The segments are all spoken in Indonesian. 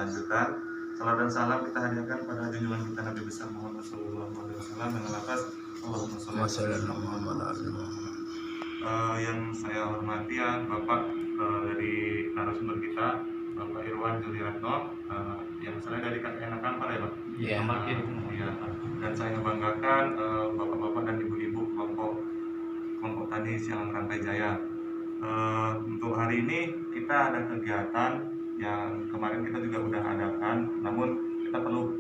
lanjutan. Salam dan salam kita hadiahkan pada junjungan kita Nabi besar Muhammad SAW dengan lafaz Allahumma sholli ala Muhammad. Yang saya hormati ya Bapak dari narasumber kita, Bapak Irwan Juliratno, yang saya dari KTN Kampar ya Pak? Iya. Ya. Dan saya banggakan Bapak-bapak dan Ibu-ibu kelompok tani Siang Rantai Jaya. Untuk hari ini kita ada kegiatan yang kemarin kita juga udah adakan, namun kita perlu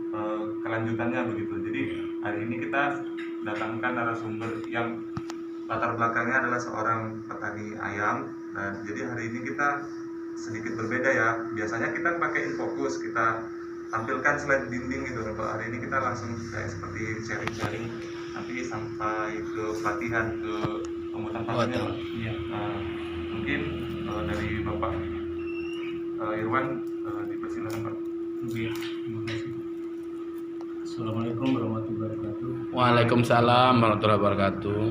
kelanjutannya begitu. Jadi hari ini kita datangkan narasumber yang latar belakangnya adalah seorang petani ayam. Nah, jadi hari ini kita sedikit berbeda ya. Biasanya kita pakai infocus, kita tampilkan slide dinding gitu. Kalau hari ini kita langsung kayak seperti sharing-sharing, nanti sampai ke pelatihan, ke pembuatan pakannya Pak. Iya. Mungkin dari Bapak Irwan dipersilakan Pak. Oke, terima kasih. Assalamualaikum warahmatullahi wabarakatuh. Waalaikumsalam warahmatullahi wabarakatuh.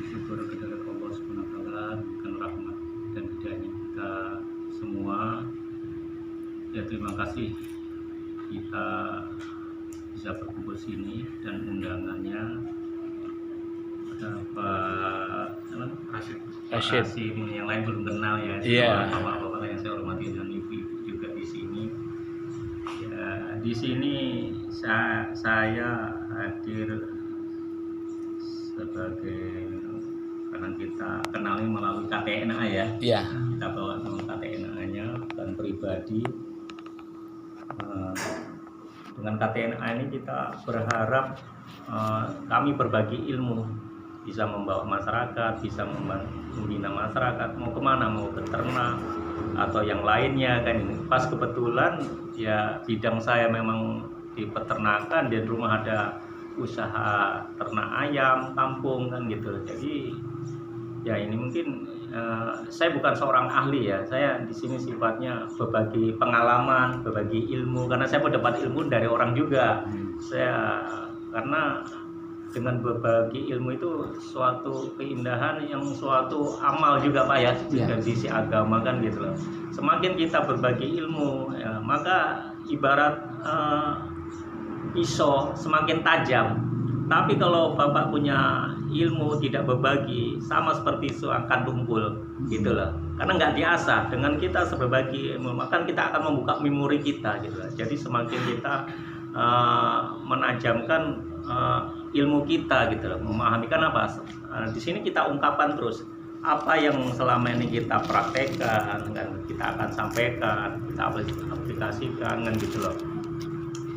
Syukur kepada Allah Subhanahu wa taala berikan rahmat dan hidayahnya kita semua. Ya, terima kasih kita bisa berkumpul sini dan undangannya Pak Rashid, yang lain belum kenal ya. Iya. Bapak-bapak yang saya hormati dan ibu-ibu juga di sini. Ya, di sini saya hadir sebagai, karena kita kenalnya melalui KTNA ya. Iya. Kita bawa nama KTNA-nya dan pribadi. Dengan KTNA ini kita berharap kami berbagi ilmu, bisa membawa masyarakat, bisa membina masyarakat, mau kemana, mau ke ternak atau yang lainnya kan. Ini pas kebetulan ya bidang saya memang di peternakan, dan rumah ada usaha ternak ayam kampung kan gitu. Jadi ya ini mungkin saya bukan seorang ahli ya, saya di sini sifatnya berbagi pengalaman, berbagi ilmu, karena saya mendapat ilmu dari orang juga. Saya karena dengan berbagi ilmu itu suatu keindahan, yang suatu amal juga Pak ya, dari sisi agama kan gitu loh. Semakin kita berbagi ilmu ya, maka ibarat pisau semakin tajam. Tapi kalau Bapak punya ilmu tidak berbagi, sama seperti pisau akan tumpul gitu loh. Karena nggak diasah. Dengan kita berbagi ilmu, maka kita akan membuka memori kita gitu loh. Jadi semakin kita menajamkan ilmu kita gitu loh, memahami kan apa. Di sini kita ungkapkan terus apa yang selama ini kita praktekkan kan, kita akan sampaikan, kita aplikasikan kan gitu loh.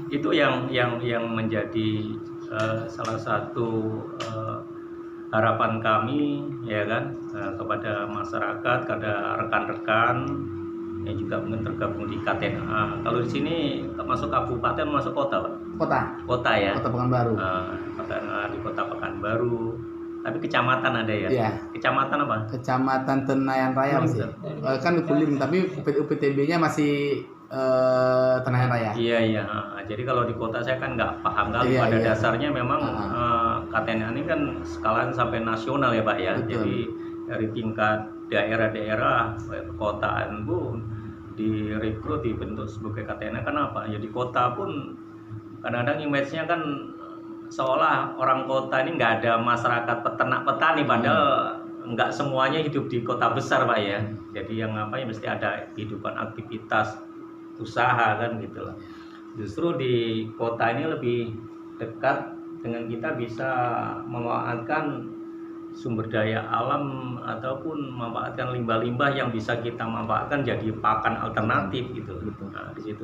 Itu yang menjadi salah satu harapan kami ya kan, kepada masyarakat, kepada rekan-rekan yang juga mungkin tergabung di KTNA. Kalau di sini masuk kabupaten, masuk kota Pak? Kota ya. Kota Pekanbaru. KTNA di Kota Pekanbaru. Tapi kecamatan ada ya? Iya. Kecamatan apa? Kecamatan Tenayan Raya masih. Kan Kulim, tapi UPTB-nya masih Tenayan Raya. Iya. Jadi kalau di kota saya kan nggak paham kali. Pada dasarnya memang KTNA ini kan skalanya sampai nasional ya Pak ya. Betul. Jadi dari tingkat daerah-daerah perkotaan pun direkrut, dibentuk sebagai KTNA. Kenapa? Ya di kota pun kadang-kadang image-nya kan seolah orang kota ini nggak ada masyarakat peternak petani, padahal nggak semuanya hidup di kota besar Pak ya. Jadi yang apa ya, mesti ada kehidupan aktivitas usaha kan gitu loh. Justru di kota ini lebih dekat dengan kita, bisa memanfaatkan sumber daya alam ataupun memanfaatkan limbah-limbah yang bisa kita manfaatkan jadi pakan alternatif gitu. Nah, di situ.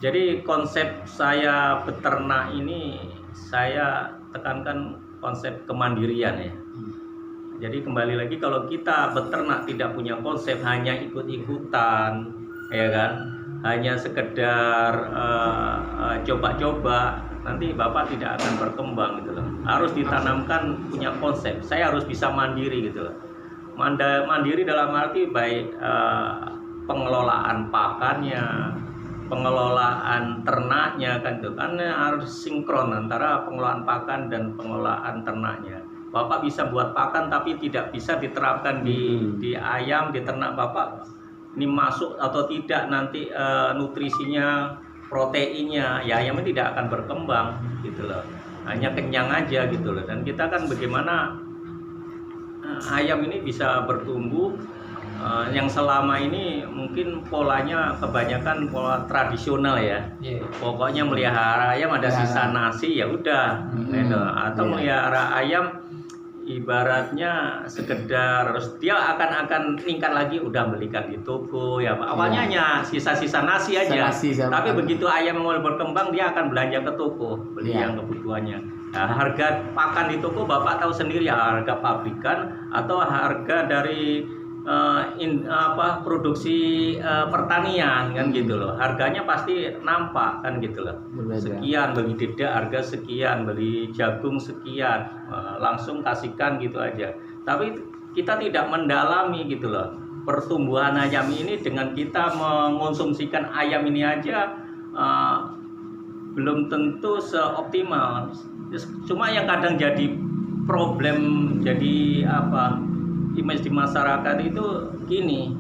Jadi konsep saya beternak ini saya tekankan konsep kemandirian ya. Jadi kembali lagi, kalau kita beternak tidak punya konsep, hanya ikut-ikutan ya kan, hanya sekedar coba-coba, nanti Bapak tidak akan berkembang gitu loh. Harus ditanamkan punya konsep. Saya harus bisa mandiri gitu loh. Mandiri dalam arti baik pengelolaan pakannya, pengelolaan ternaknya kan itu kan harus sinkron antara pengelolaan pakan dan pengelolaan ternaknya. Bapak bisa buat pakan tapi tidak bisa diterapkan di ayam, di ternak Bapak, ini masuk atau tidak nanti nutrisinya, proteinnya, ya ayamnya tidak akan berkembang gitu loh. Hanya kenyang aja gitu loh. Dan kita kan bagaimana ayam ini bisa bertumbuh yang selama ini mungkin polanya kebanyakan pola tradisional ya. Pokoknya melihara ayam ada sisa nasi ya udah gitu. Atau melihara ayam ibaratnya sekedar dia akan tingkat lagi udah belikan di toko ya Pak. Awalnya hanya sisa-sisa nasi aja. Tapi begitu ayam mulai berkembang dia akan belanja ke toko beli yang kebutuhannya. Nah, harga pakan di toko Bapak tahu sendiri harga pabrikan atau harga dari produksi pertanian kan gitu loh. Harganya pasti nampak kan gitu loh. Sekian beli dedak harga sekian, beli jagung sekian, langsung kasihkan gitu aja. Tapi kita tidak mendalami gitu loh. Pertumbuhan ayam ini dengan kita mengonsumsikan ayam ini aja belum tentu seoptimal. Cuma yang kadang jadi problem, jadi image di masyarakat itu gini,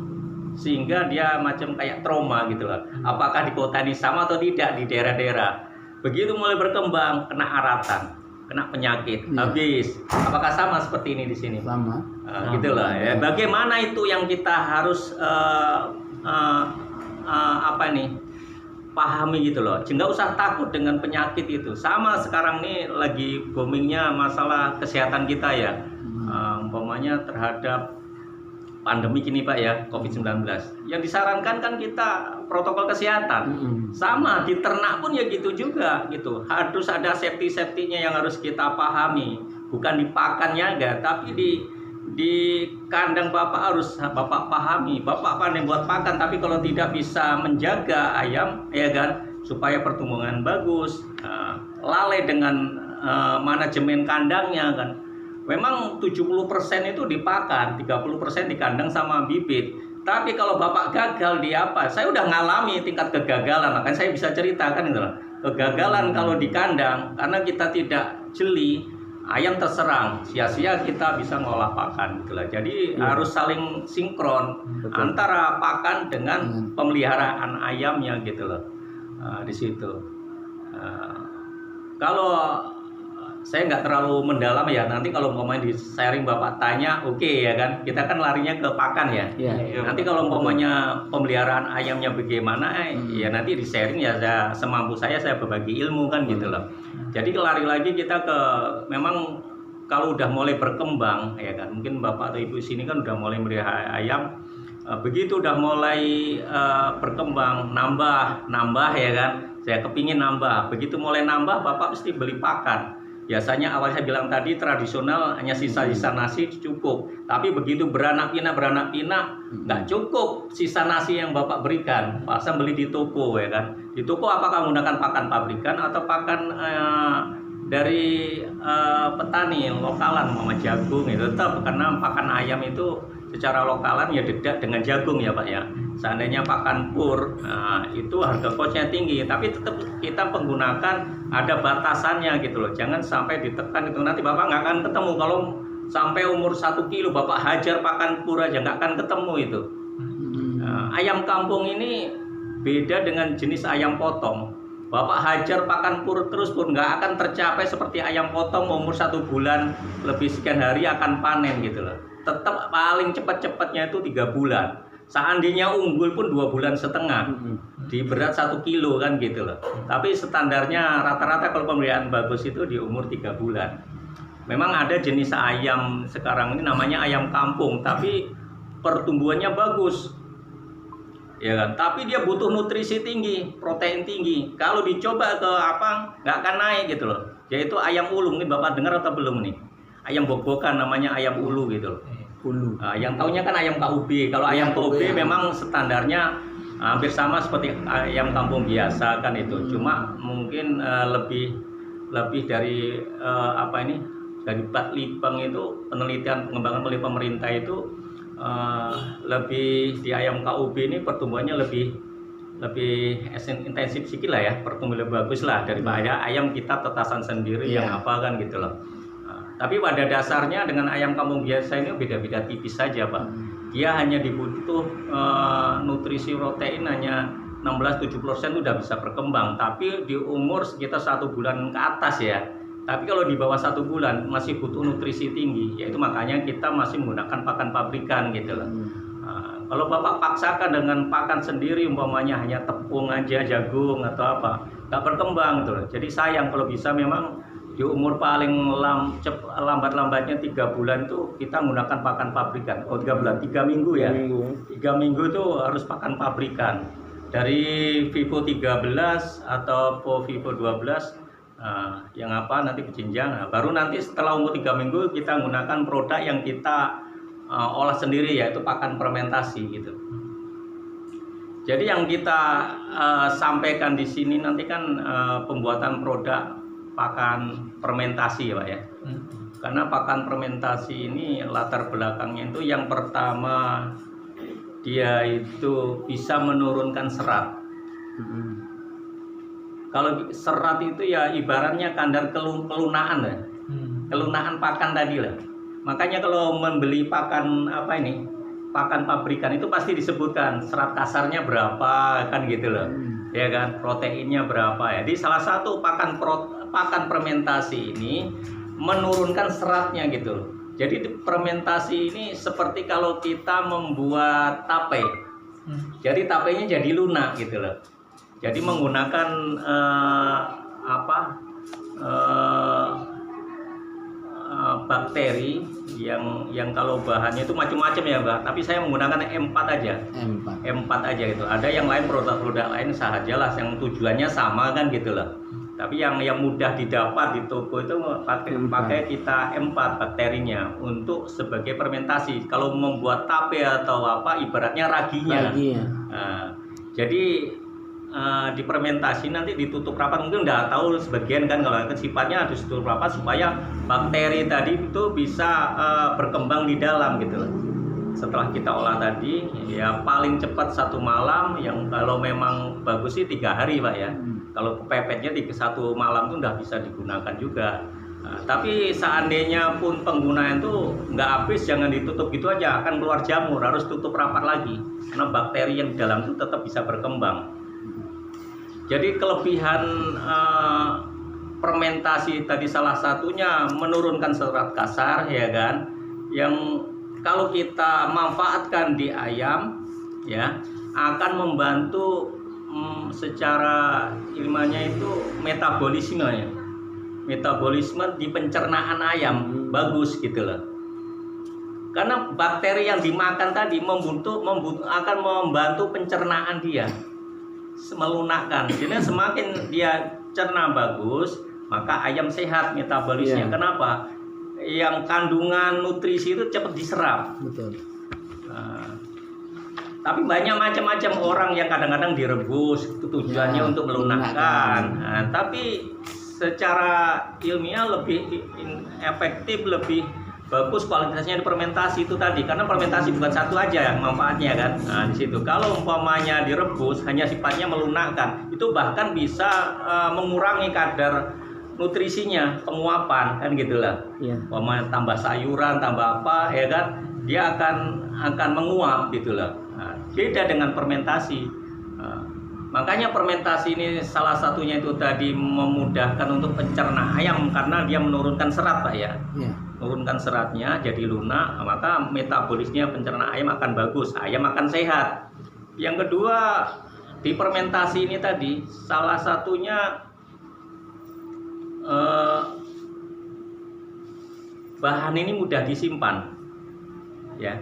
sehingga dia macam kayak trauma gitu loh. Apakah di kota ini sama atau tidak di daerah-daerah? Begitu mulai berkembang kena aratan, kena penyakit, habis. Apakah sama seperti ini di sini? Sama. Gitu loh. Ya, bagaimana itu yang kita harus pahami gitu loh. Nggak usah takut dengan penyakit itu. Sama sekarang nih lagi boomingnya masalah kesehatan kita ya. Umpamanya terhadap pandemi ini Pak ya, COVID-19. Yang disarankan kan kita protokol kesehatan. Sama di ternak pun ya gitu juga gitu. Harus ada safety-nya yang harus kita pahami. Bukan di pakannya enggak, tapi di kandang Bapak harus Bapak pahami. Bapak pandai buat pakan, tapi kalau tidak bisa menjaga ayam ya kan supaya pertumbuhan bagus, lalai dengan manajemen kandangnya kan. Memang 70% itu dipakan, 30% di kandang sama bibit. Tapi kalau Bapak gagal di apa? Saya udah ngalami tingkat kegagalan, makanya saya bisa ceritakan gitu loh. Kegagalan kalau di kandang karena kita tidak jeli, ayam terserang, sia-sia kita bisa ngolah pakan gitu lah. Jadi harus saling sinkron antara pakan dengan pemeliharaan ayamnya gitu loh. Di situ. Kalau saya nggak terlalu mendalam ya, nanti kalau umpamanya di sharing Bapak tanya, oke ya kan, kita kan larinya ke pakan ya. Nanti kalau umpamanya pemeliharaan ayamnya bagaimana, ya nanti di sharing ya semampu saya berbagi ilmu kan gitu loh. Jadi lari lagi kita ke, memang kalau udah mulai berkembang ya kan, mungkin Bapak atau Ibu sini kan udah mulai melihara ayam, begitu udah mulai berkembang, nambah ya kan, saya kepingin nambah, begitu mulai nambah Bapak pasti beli pakan. Biasanya awal saya bilang tadi tradisional hanya sisa-sisa nasi cukup. Tapi begitu beranak pinak nggak cukup sisa nasi yang Bapak berikan. Pasang beli di toko ya kan. Di toko apakah menggunakan pakan pabrikan atau pakan dari petani lokalan, mama jagung itu tetap, karena pakan ayam itu secara lokalan ya dedak dengan jagung ya Pak ya. Seandainya pakan pur, itu harga kosnya tinggi, tapi tetap kita menggunakan ada batasannya gitu loh. Jangan sampai ditekan itu, nanti Bapak nggak akan ketemu. Kalau sampai umur 1 kilo Bapak hajar pakan pur aja nggak akan ketemu itu. Ayam kampung ini beda dengan jenis ayam potong. Bapak hajar pakan pur terus pun nggak akan tercapai seperti ayam potong umur 1 bulan lebih sekian hari akan panen gitu loh. Tetap paling cepat-cepatnya itu 3 bulan. Seandainya unggul pun 2,5 bulan di berat 1 kilo kan gitu loh. Tapi standarnya rata-rata kalau pemeliharaan bagus itu di umur 3 bulan. Memang ada jenis ayam sekarang ini namanya ayam kampung, tapi pertumbuhannya bagus ya kan, tapi dia butuh nutrisi tinggi, protein tinggi. Kalau dicoba ke nggak akan naik gitu loh. Yaitu ayam ulu, ini Bapak dengar atau belum nih? Ayam bobokan namanya ayam ulu gitu loh. Yang taunya kan ayam KUB. Kalau ayam KUB memang standarnya hampir sama seperti ayam kampung biasa kan itu. Cuma mungkin lebih dari dari Batlibang itu penelitian pengembangan oleh pemerintah itu lebih di ayam KUB ini pertumbuhannya lebih intensif sedikit lah ya, pertumbuhan lebih bagus lah daripada ayam kita tetasan sendiri yang apa kan gitu loh. Tapi pada dasarnya dengan ayam kampung biasa ini beda-beda tipis saja Pak. dia hanya dibutuh nutrisi protein hanya 16-17% itu udah bisa berkembang, tapi di umur sekitar 1 bulan ke atas ya. Tapi kalau di bawah 1 bulan masih butuh nutrisi tinggi, yaitu makanya kita masih menggunakan pakan pabrikan gitu loh. Kalau Bapak paksakan dengan pakan sendiri, umpamanya hanya tepung aja, jagung atau apa, nggak berkembang gitu loh. Jadi sayang, kalau bisa memang di umur paling lambat-lambatnya 3 bulan itu kita menggunakan pakan pabrikan. 3 bulan, 3 minggu ya. 3 minggu itu harus pakan pabrikan. Dari Vivo 13 atau Vivo 12, yang apa nanti berjenjang. Baru nanti setelah umur 3 minggu kita menggunakan produk yang kita olah sendiri, yaitu pakan fermentasi gitu. Jadi yang kita sampaikan di sini nanti kan pembuatan produk pakan fermentasi ya Pak ya. Karena pakan fermentasi ini latar belakangnya itu yang pertama dia itu bisa menurunkan serat. Kalau serat itu ya ibaratnya kadar kelunaan ya. Kelunaan pakan tadi lah. Makanya kalau membeli pakan pakan pabrikan itu pasti disebutkan serat kasarnya berapa kan gitu loh. Ya kan, proteinnya berapa ya. Jadi salah satu pakan fermentasi ini menurunkan seratnya gitu loh. Jadi fermentasi ini seperti kalau kita membuat tape. Jadi tapenya jadi lunak gitu loh. Jadi menggunakan bakteri yang kalau bahannya itu macam-macam ya Mbak, tapi saya menggunakan M4 aja. M4 aja gitu. Ada yang lain, produk-produk lain sahajalah yang tujuannya sama kan gitu loh. Tapi yang mudah didapat di toko itu pakai kita M4 bakterinya untuk sebagai fermentasi. Kalau membuat tape atau apa ibaratnya raginya. Jadi di fermentasi nanti ditutup rapat, mungkin udah tahu sebagian kan kalau sifatnya harus ditutup rapat supaya bakteri tadi itu bisa berkembang di dalam gitu loh. Setelah kita olah tadi ya paling cepat 1 malam, yang kalau memang bagus sih 3 hari Pak ya. Kalau kepepetnya 1 malam itu udah bisa digunakan juga. Tapi seandainya pun penggunaan itu nggak habis, jangan ditutup gitu aja, akan keluar jamur, harus tutup rapat lagi karena bakteri yang di dalam itu tetap bisa berkembang. Jadi kelebihan fermentasi tadi salah satunya menurunkan serat kasar ya kan, yang kalau kita manfaatkan di ayam ya akan membantu secara ilmiahnya itu metabolisme di pencernaan ayam bagus gitu loh. Karena bakteri yang dimakan tadi akan membantu pencernaan dia, melunakkan. Jadi semakin dia cerna bagus, maka ayam sehat metabolisnya. Kenapa? Yang kandungan nutrisi itu cepat diserap. Betul. Tapi banyak macam-macam orang yang kadang-kadang direbus, itu tujuannya untuk melunakkan. Tapi secara ilmiah lebih efektif, lebih bagus kualitasnya di fermentasi itu tadi, karena fermentasi bukan satu aja manfaatnya kan. Di situ kalau umpamanya direbus hanya sifatnya melunakkan, itu bahkan bisa mengurangi kadar nutrisinya, penguapan kan gitulah. Umpamanya tambah sayuran, tambah apa ya kan, dia akan menguap gitulah. Beda dengan fermentasi. Makanya fermentasi ini salah satunya itu tadi memudahkan untuk pencerna ayam karena dia menurunkan serat Pak ya. Menurunkan seratnya jadi lunak, maka metabolisnya pencerna ayam akan bagus, ayam akan sehat. Yang kedua, di fermentasi ini tadi salah satunya bahan ini mudah disimpan. Ya.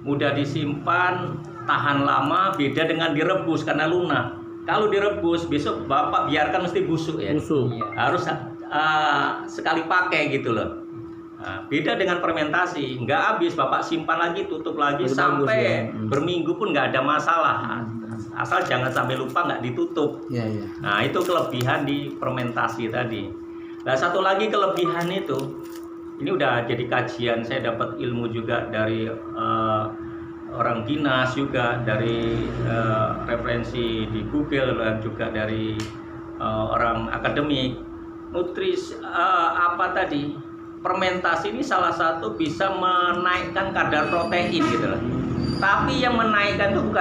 Mudah disimpan, tahan lama, beda dengan direbus karena lunak. Kalau direbus besok Bapak biarkan mesti busuk ya. Harus sekali pakai gitu loh. Beda dengan fermentasi, nggak habis Bapak simpan lagi, tutup lagi sampai berminggu pun nggak ada masalah. Asal jangan sampai lupa nggak ditutup. Nah itu kelebihan di fermentasi tadi. Nah satu lagi kelebihan itu, ini udah jadi kajian, saya dapat ilmu juga dari orang dinas juga, dari referensi di Google dan juga dari orang akademik. Fermentasi ini salah satu bisa menaikkan kadar protein gitu loh. Tapi yang menaikkan itu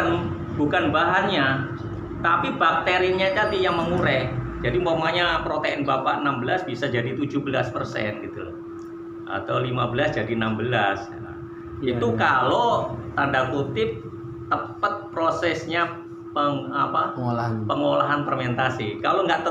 bukan bahannya, tapi bakterinya tadi yang mengurai. Jadi umpamanya protein Bapak 16 bisa jadi 17% gitu loh. Atau 15 jadi 16. Nah, itu kalau tanda kutip tepat prosesnya pengolahan fermentasi. Kalau nggak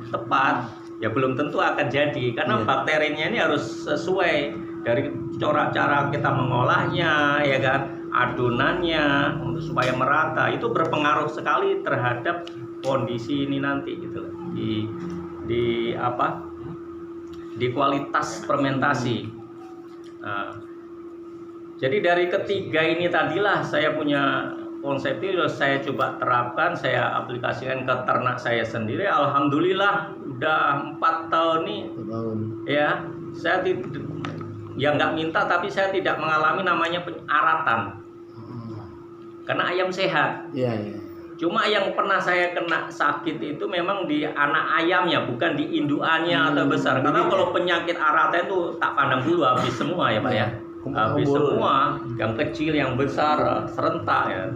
tepat, ya belum tentu akan jadi, karena bakterinya ini harus sesuai dari cara kita mengolahnya, ya kan, adonannya supaya merata. Itu berpengaruh sekali terhadap kondisi ini nanti gitu loh. Di kualitas fermentasi. Nah, jadi dari ketiga ini tadilah saya punya konsep itu, saya coba terapkan, saya aplikasikan ke ternak saya sendiri. Alhamdulillah udah 4 tahun nih. Ya, saya nggak minta, tapi saya tidak mengalami namanya aratan. Karena ayam sehat. Iya. Cuma yang pernah saya kena sakit itu memang di anak ayamnya, bukan di indukannya atau besar. Karena kalau penyakit aratan itu tak pandang dulu, habis semua ya Pak ya. Habis semua, yang kecil, yang besar, serentak ya.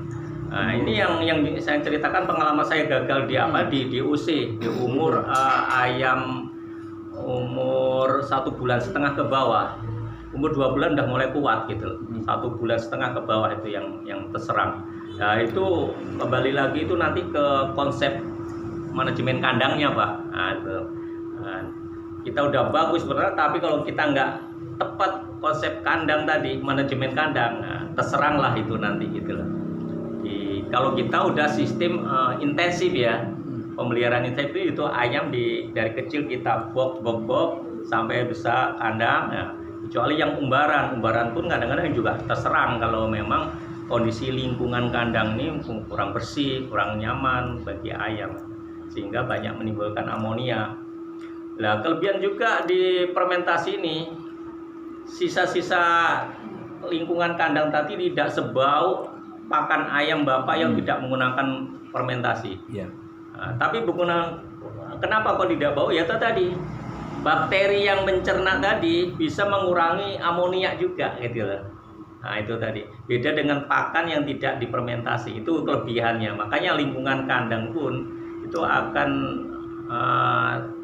Nah, ini yang saya ceritakan pengalaman saya gagal di UC, di umur ayam umur 1,5 bulan ke bawah. Umur 2 bulan udah mulai kuat gitu. 1,5 bulan ke bawah itu yang terserang. Nah, itu kembali lagi itu nanti ke konsep manajemen kandangnya Pak. Nah, itu. Nah, kita udah bagus sebenarnya, tapi kalau kita nggak tepat konsep kandang tadi, manajemen kandang, nah, terseranglah itu nanti gitu loh. Kalau kita udah sistem intensif ya, pemeliharaan intensif itu ayam dari kecil kita bob sampai besar kandang. Nah, kecuali yang umbaran pun kadang-kadang juga terserang kalau memang kondisi lingkungan kandang ini kurang bersih, kurang nyaman bagi ayam, sehingga banyak menimbulkan amonia. Nah, kelebihan juga di fermentasi ini, sisa-sisa lingkungan kandang tadi tidak sebau pakan ayam Bapak yang tidak menggunakan fermentasi. Nah, tapi kenapa kok tidak bau? Ya tadi bakteri yang mencerna tadi bisa mengurangi amonia juga gitu loh. Nah, itu tadi beda dengan pakan yang tidak difermentasi, itu kelebihannya. Makanya lingkungan kandang pun itu akan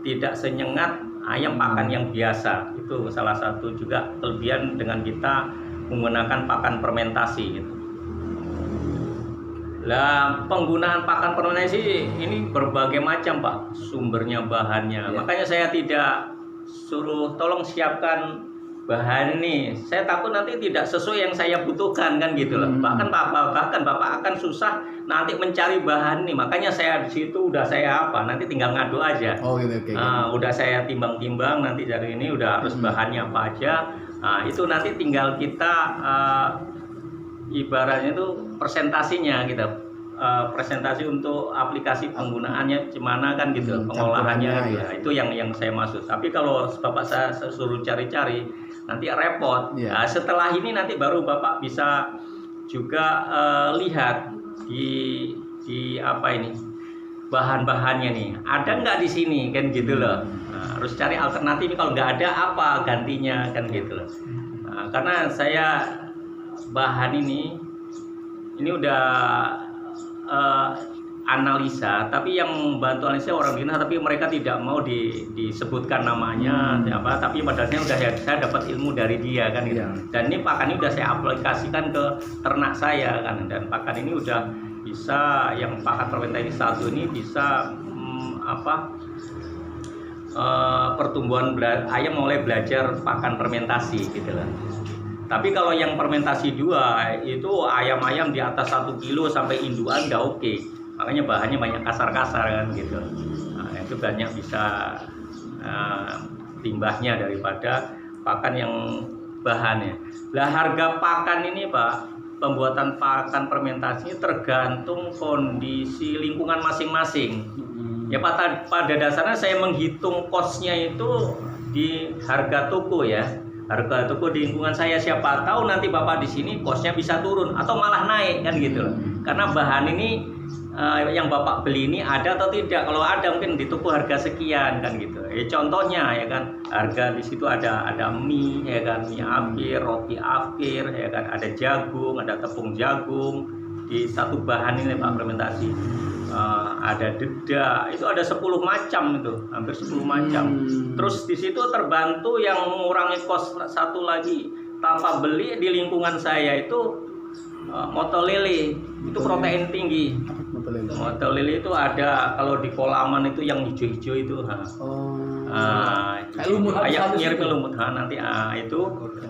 tidak senyengat ayam pakan yang biasa. Itu salah satu juga kelebihan dengan kita menggunakan pakan fermentasi gitu. Lah, penggunaan pakan fermentasi ini berbagai macam Pak, sumbernya, bahannya. Makanya saya tidak suruh tolong siapkan bahan nih, saya takut nanti tidak sesuai yang saya butuhkan kan gitu loh. Bahkan Bapak akan susah nanti mencari bahan nih. Makanya saya di situ udah saya nanti tinggal ngadu aja. Udah saya timbang-timbang nanti dari ini udah harus bahannya apa aja. Nah, itu nanti tinggal kita ibaratnya itu presentasinya gitu. Presentasi untuk aplikasi penggunaannya gimana kan gitu, pengolahannya gitu. Itu yang saya maksud. Tapi kalau Bapak saya suruh cari-cari nanti repot. Nah, setelah ini nanti baru Bapak bisa juga lihat di apa ini bahan-bahannya nih, ada nggak di sini kan gitu loh. Nah, harus cari alternatif. Kalau nggak ada apa gantinya kan gitu loh. Nah, karena saya bahan ini udah analisa, tapi yang bantu analisa orang dinas, tapi mereka tidak mau disebutkan namanya apa, tapi padahal saya dapat ilmu dari dia kan gitu. Dan ini pakan ini udah saya aplikasikan ke ternak saya kan, dan pakan ini udah bisa, yang pakan fermentasi 1 ini bisa pertumbuhan ayam mulai belajar pakan fermentasi gitu lah. Tapi kalau yang fermentasi 2 itu ayam-ayam di atas 1 kilo sampai induan udah oke. Makanya bahannya banyak kasar-kasar kan gitu. Nah, itu banyak bisa timbahnya daripada pakan yang bahannya. Lah, harga pakan ini Pak, pembuatan pakan fermentasi tergantung kondisi lingkungan masing-masing. Ya pada dasarnya saya menghitung cost-nya itu di harga toko ya. Harga toko di lingkungan saya, siapa tahu nanti Bapak di sini cost-nya bisa turun atau malah naik kan gitu. Karena bahan ini yang Bapak beli ini ada atau tidak. Kalau ada mungkin di toko harga sekian kan gitu. Contohnya ya kan, harga di situ ada mie ya kan, mie afkir, roti afkir ya kan, ada jagung, ada tepung jagung di satu bahan ini Pak fermentasi. Ada dedak, itu ada 10 macam itu, hampir 10 macam. Terus di situ terbantu yang mengurangi kos satu lagi, tanpa beli di lingkungan saya itu moto lele, itu protein tinggi. Moto lele itu ada kalau di kolaman itu yang hijau-hijau itu. Kayak lumut, kayak mirip lumut. Nanti itu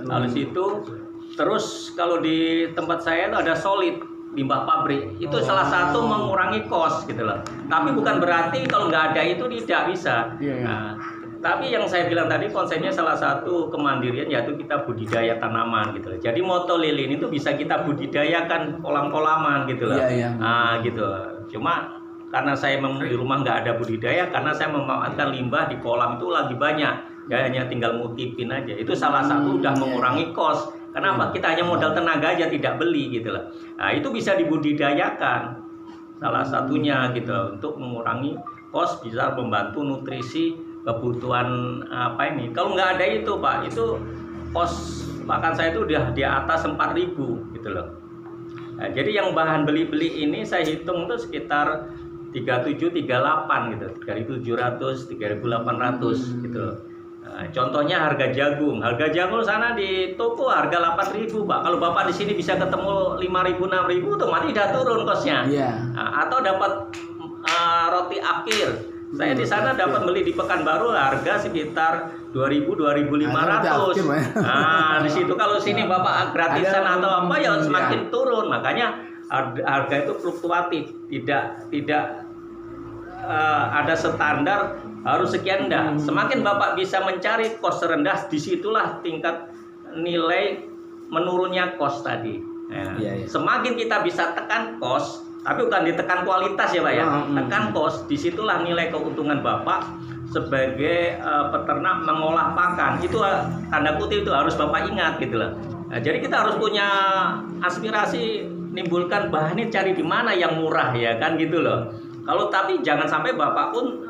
halus itu. Terus kalau di tempat saya itu ada solid, limbah pabrik. Itu salah satu mengurangi kos gitu loh. Tapi bukan berarti kalau nggak ada itu tidak bisa. Tapi yang saya bilang tadi konsepnya salah satu kemandirian yaitu kita budidaya tanaman gitu loh. Jadi moto lilin itu bisa kita budidayakan kolam-kolaman gitu loh. Gitu. Cuma karena saya di rumah nggak ada budidaya, karena saya memanfaatkan limbah di kolam itu lagi banyak. Ya hanya tinggal ngutipin aja. Itu salah satu udah mengurangi kos. Kenapa? Kita hanya modal tenaga aja tidak beli gitu loh. Nah, itu bisa dibudidayakan. Salah satunya gitu untuk mengurangi kos, bisa membantu nutrisi kebutuhan apa ini. Kalau nggak ada itu Pak, itu kos makan saya itu udah di atas 4.000 gitu loh. Nah, jadi yang bahan beli-beli ini saya hitung itu sekitar 37, 38 gitu, 3.700, 3.800 gitu loh. Nah, contohnya harga jagung sana di toko harga 8.000 Pak. Kalau Bapak di sini bisa ketemu 5.000, 6.000 otomatis udah turun kosnya. Nah, atau dapat roti afkir. Saya di sana dapat beli di Pekanbaru harga sekitar 2.000, 2.500. Nah, di situ kalau sini Bapak gratisan atau apa ya semakin turun. Makanya harga itu fluktuatif, tidak ada standar harus sekian enggak. Semakin Bapak bisa mencari kos rendah, disitulah tingkat nilai menurunnya kos tadi. Semakin kita bisa tekan kos, tapi bukan ditekan kualitas ya Pak ya, tekan kos, disitulah nilai keuntungan Bapak sebagai peternak mengolah pakan. Itu tanda kutip itu harus Bapak ingat gitu loh. Nah, jadi kita harus punya aspirasi nimbulkan bahan ini cari di mana yang murah ya kan gitu loh. Kalau tapi jangan sampai Bapak pun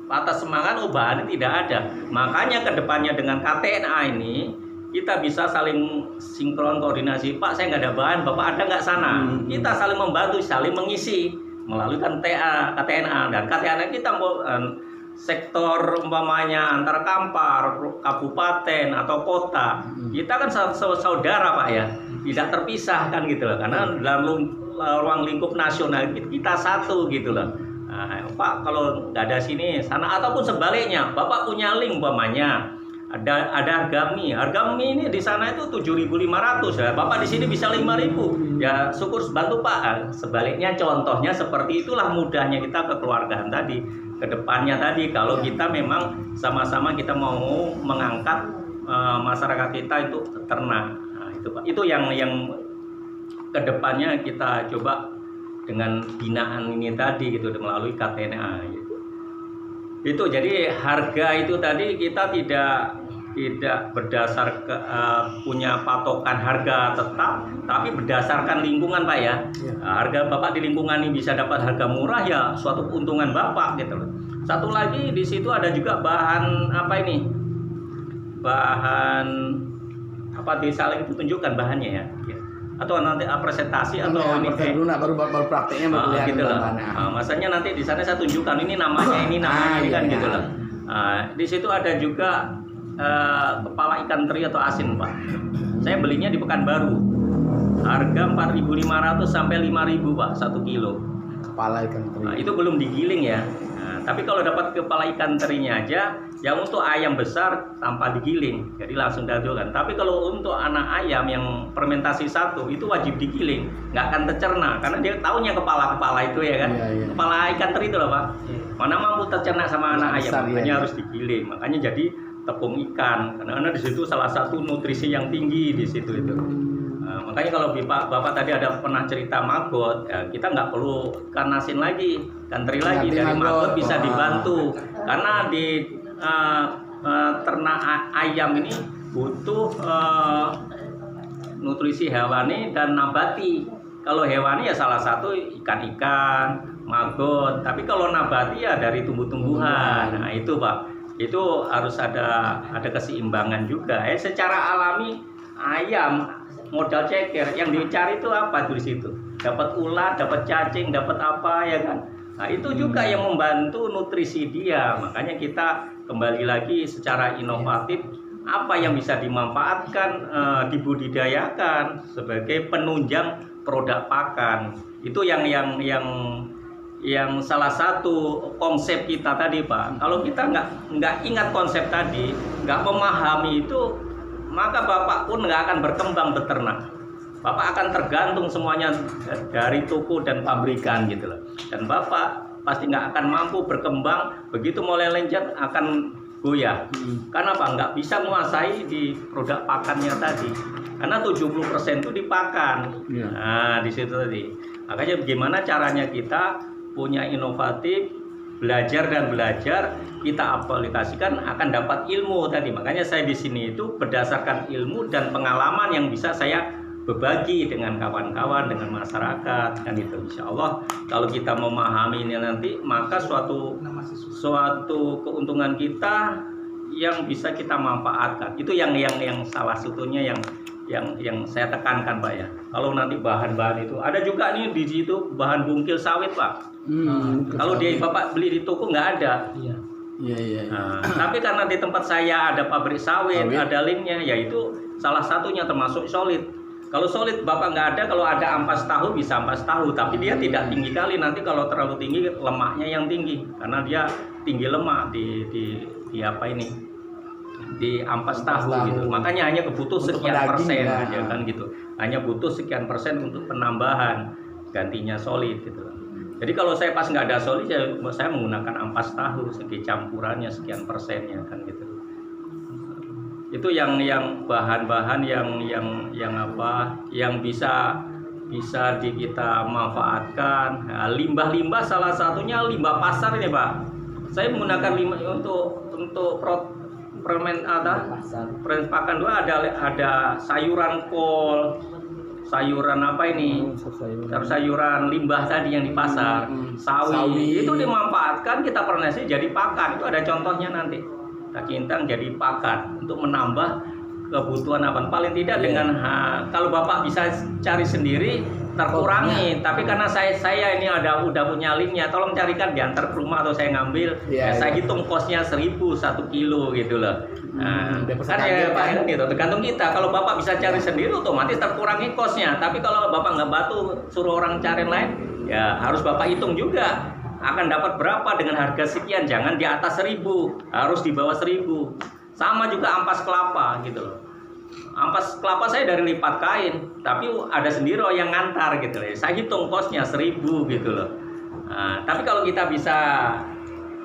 atas semangat bahan ini tidak ada. Makanya kedepannya dengan KTNA ini kita bisa saling sinkron koordinasi. Pak, saya nggak ada bahan, Bapak ada nggak sana? Kita saling membantu, saling mengisi melalui KTNA dan KTNA kita sektor umpamanya antar kampar, kabupaten atau kota. Kita kan saudara Pak ya, tidak terpisah kan gitu loh. Karena dalam ruang lingkup nasional kita satu gitu loh. Nah, Pak kalau nggak ada sini sana ataupun sebaliknya, Bapak punya link umpamanya. Ada harga mie ini di sana itu 7.500 ya. Bapak di sini bisa 5.000. Ya syukur bantu Pak. Sebaliknya contohnya seperti itulah mudahnya kita kekeluargaan tadi. Kedepannya tadi kalau kita memang sama-sama kita mau mengangkat masyarakat kita itu ternak. Nah, itu Pak. Itu yang kedepannya kita coba dengan binaan ini tadi gitu melalui KTNA gitu. Itu jadi harga itu tadi kita tidak berdasar punya patokan harga tetap, tapi berdasarkan lingkungan Pak ya. Harga Bapak di lingkungan ini bisa dapat harga murah ya suatu keuntungan Bapak gitu loh. Satu lagi di situ ada juga bahan apa ini? Bahan apa disaling itu tunjukkan bahannya ya. Atau nanti presentasi atau ini baru prakteknya baru lihat gitu loh. Masanya nanti di sana saya tunjukkan ini namanya kan gitu loh. Di situ ada juga kepala ikan teri atau asin Pak. Saya belinya di Pekanbaru. Harga 4.500 sampai 5.000 Pak 1 kilo. Kepala ikan teri. Nah, itu belum digiling ya. Tapi kalau dapat kepala ikan terinya aja, yang untuk ayam besar tanpa digiling, jadi langsung dadokan. Tapi kalau untuk anak ayam yang fermentasi satu itu wajib digiling, nggak akan tercerna karena dia taunya kepala itu ya kan. Kepala ikan teri itu loh Pak. Mana mampu tercerna sama anak ayam, makanya harus digiling. Makanya jadi tepung ikan, karena di situ salah satu nutrisi yang tinggi di situ itu. Makanya kalau Bapak tadi ada pernah cerita maggot, ya kita nggak perlu ikan asin lagi, ikan teri lagi, dari maggot bisa dibantu. Karena di ternak ayam ini butuh nutrisi hewani dan nabati. kalau hewani ya salah satu ikan-ikan, maggot. Tapi kalau nabati ya dari tumbuh-tumbuhan. Nah itu Pak, itu harus ada keseimbangan juga. Secara alami ayam modal ceker yang dicari itu apa tuh di situ? Dapat ulat, dapat cacing, dapat apa ya kan? Nah itu juga yang membantu nutrisi dia. Makanya kita kembali lagi secara inovatif, apa yang bisa dimanfaatkan, dibudidayakan sebagai penunjang produk pakan. Itu yang salah satu konsep kita tadi Pak. Kalau kita nggak ingat konsep tadi, nggak memahami itu, maka Bapak pun nggak akan berkembang beternak. Bapak akan tergantung semuanya dari toko dan pabrikan gitu loh. Dan Bapak pasti nggak akan mampu berkembang, begitu mulai lenjat akan goyah. Karena apa? Nggak bisa menguasai di produk pakannya tadi. Karena 70% itu dipakan. Nah, di situ tadi. Makanya bagaimana caranya kita punya inovatif, belajar, kita aplikasikan akan dapat ilmu tadi. Makanya saya di sini itu berdasarkan ilmu dan pengalaman yang bisa saya berbagi dengan kawan-kawan, dengan masyarakat, kan itu. Insya Allah kalau kita memahami ini nanti, maka suatu keuntungan kita yang bisa kita manfaatkan. Itu yang salah satunya yang saya tekankan Pak ya. Kalau nanti bahan-bahan itu ada juga nih di situ bahan bungkil sawit Pak. Kalau Bapak beli di toko nggak ada. Iya. Nah, tapi karena di tempat saya ada pabrik sawit, ada linknya, yaitu salah satunya termasuk solid. Kalau solid Bapak nggak ada, kalau ada ampas tahu bisa ampas tahu, tapi dia tidak tinggi kali. Nanti kalau terlalu tinggi lemaknya yang tinggi, karena dia tinggi lemak di apa ini, di ampas tahu gitu. Makanya hanya kebutuh sekian persen aja kan gitu. Hanya butuh sekian persen untuk penambahan, gantinya solid gitu. Jadi kalau saya pas nggak ada solid, saya menggunakan ampas tahu, segi campurannya sekian persennya kan gitu. Itu yang bahan-bahan yang bisa kita manfaatkan. Nah, limbah-limbah salah satunya limbah pasar ini Pak. Saya menggunakan limbah untuk permen pakan dua, ada sayuran kol, sayuran apa ini, sayuran limbah tadi yang di pasar, sawi. Itu dimanfaatkan, kita fermentasi jadi pakan. Itu ada contohnya nanti. Kacintang jadi pakan untuk menambah kebutuhan apa paling tidak dengan kalau Bapak bisa cari sendiri terkurangi, tapi karena saya ini udah punya linknya, tolong carikan diantar ke rumah atau saya ngambil, saya hitung kosnya 1.000 1 kilo gitu loh. Nah, kan ya Pak gitu, tergantung kita. Kalau Bapak bisa cari sendiri otomatis terkurangi kosnya, tapi kalau Bapak nggak bantu suruh orang cari lain, ya harus Bapak hitung juga akan dapat berapa dengan harga sekian, jangan di atas 1.000, harus di bawah 1.000. Sama juga ampas kelapa gitu loh. Ampas kelapa saya dari lipat kain, tapi ada sendiri yang ngantar gitu loh. Saya hitung kosnya 1.000 gitu loh. Nah, tapi kalau kita bisa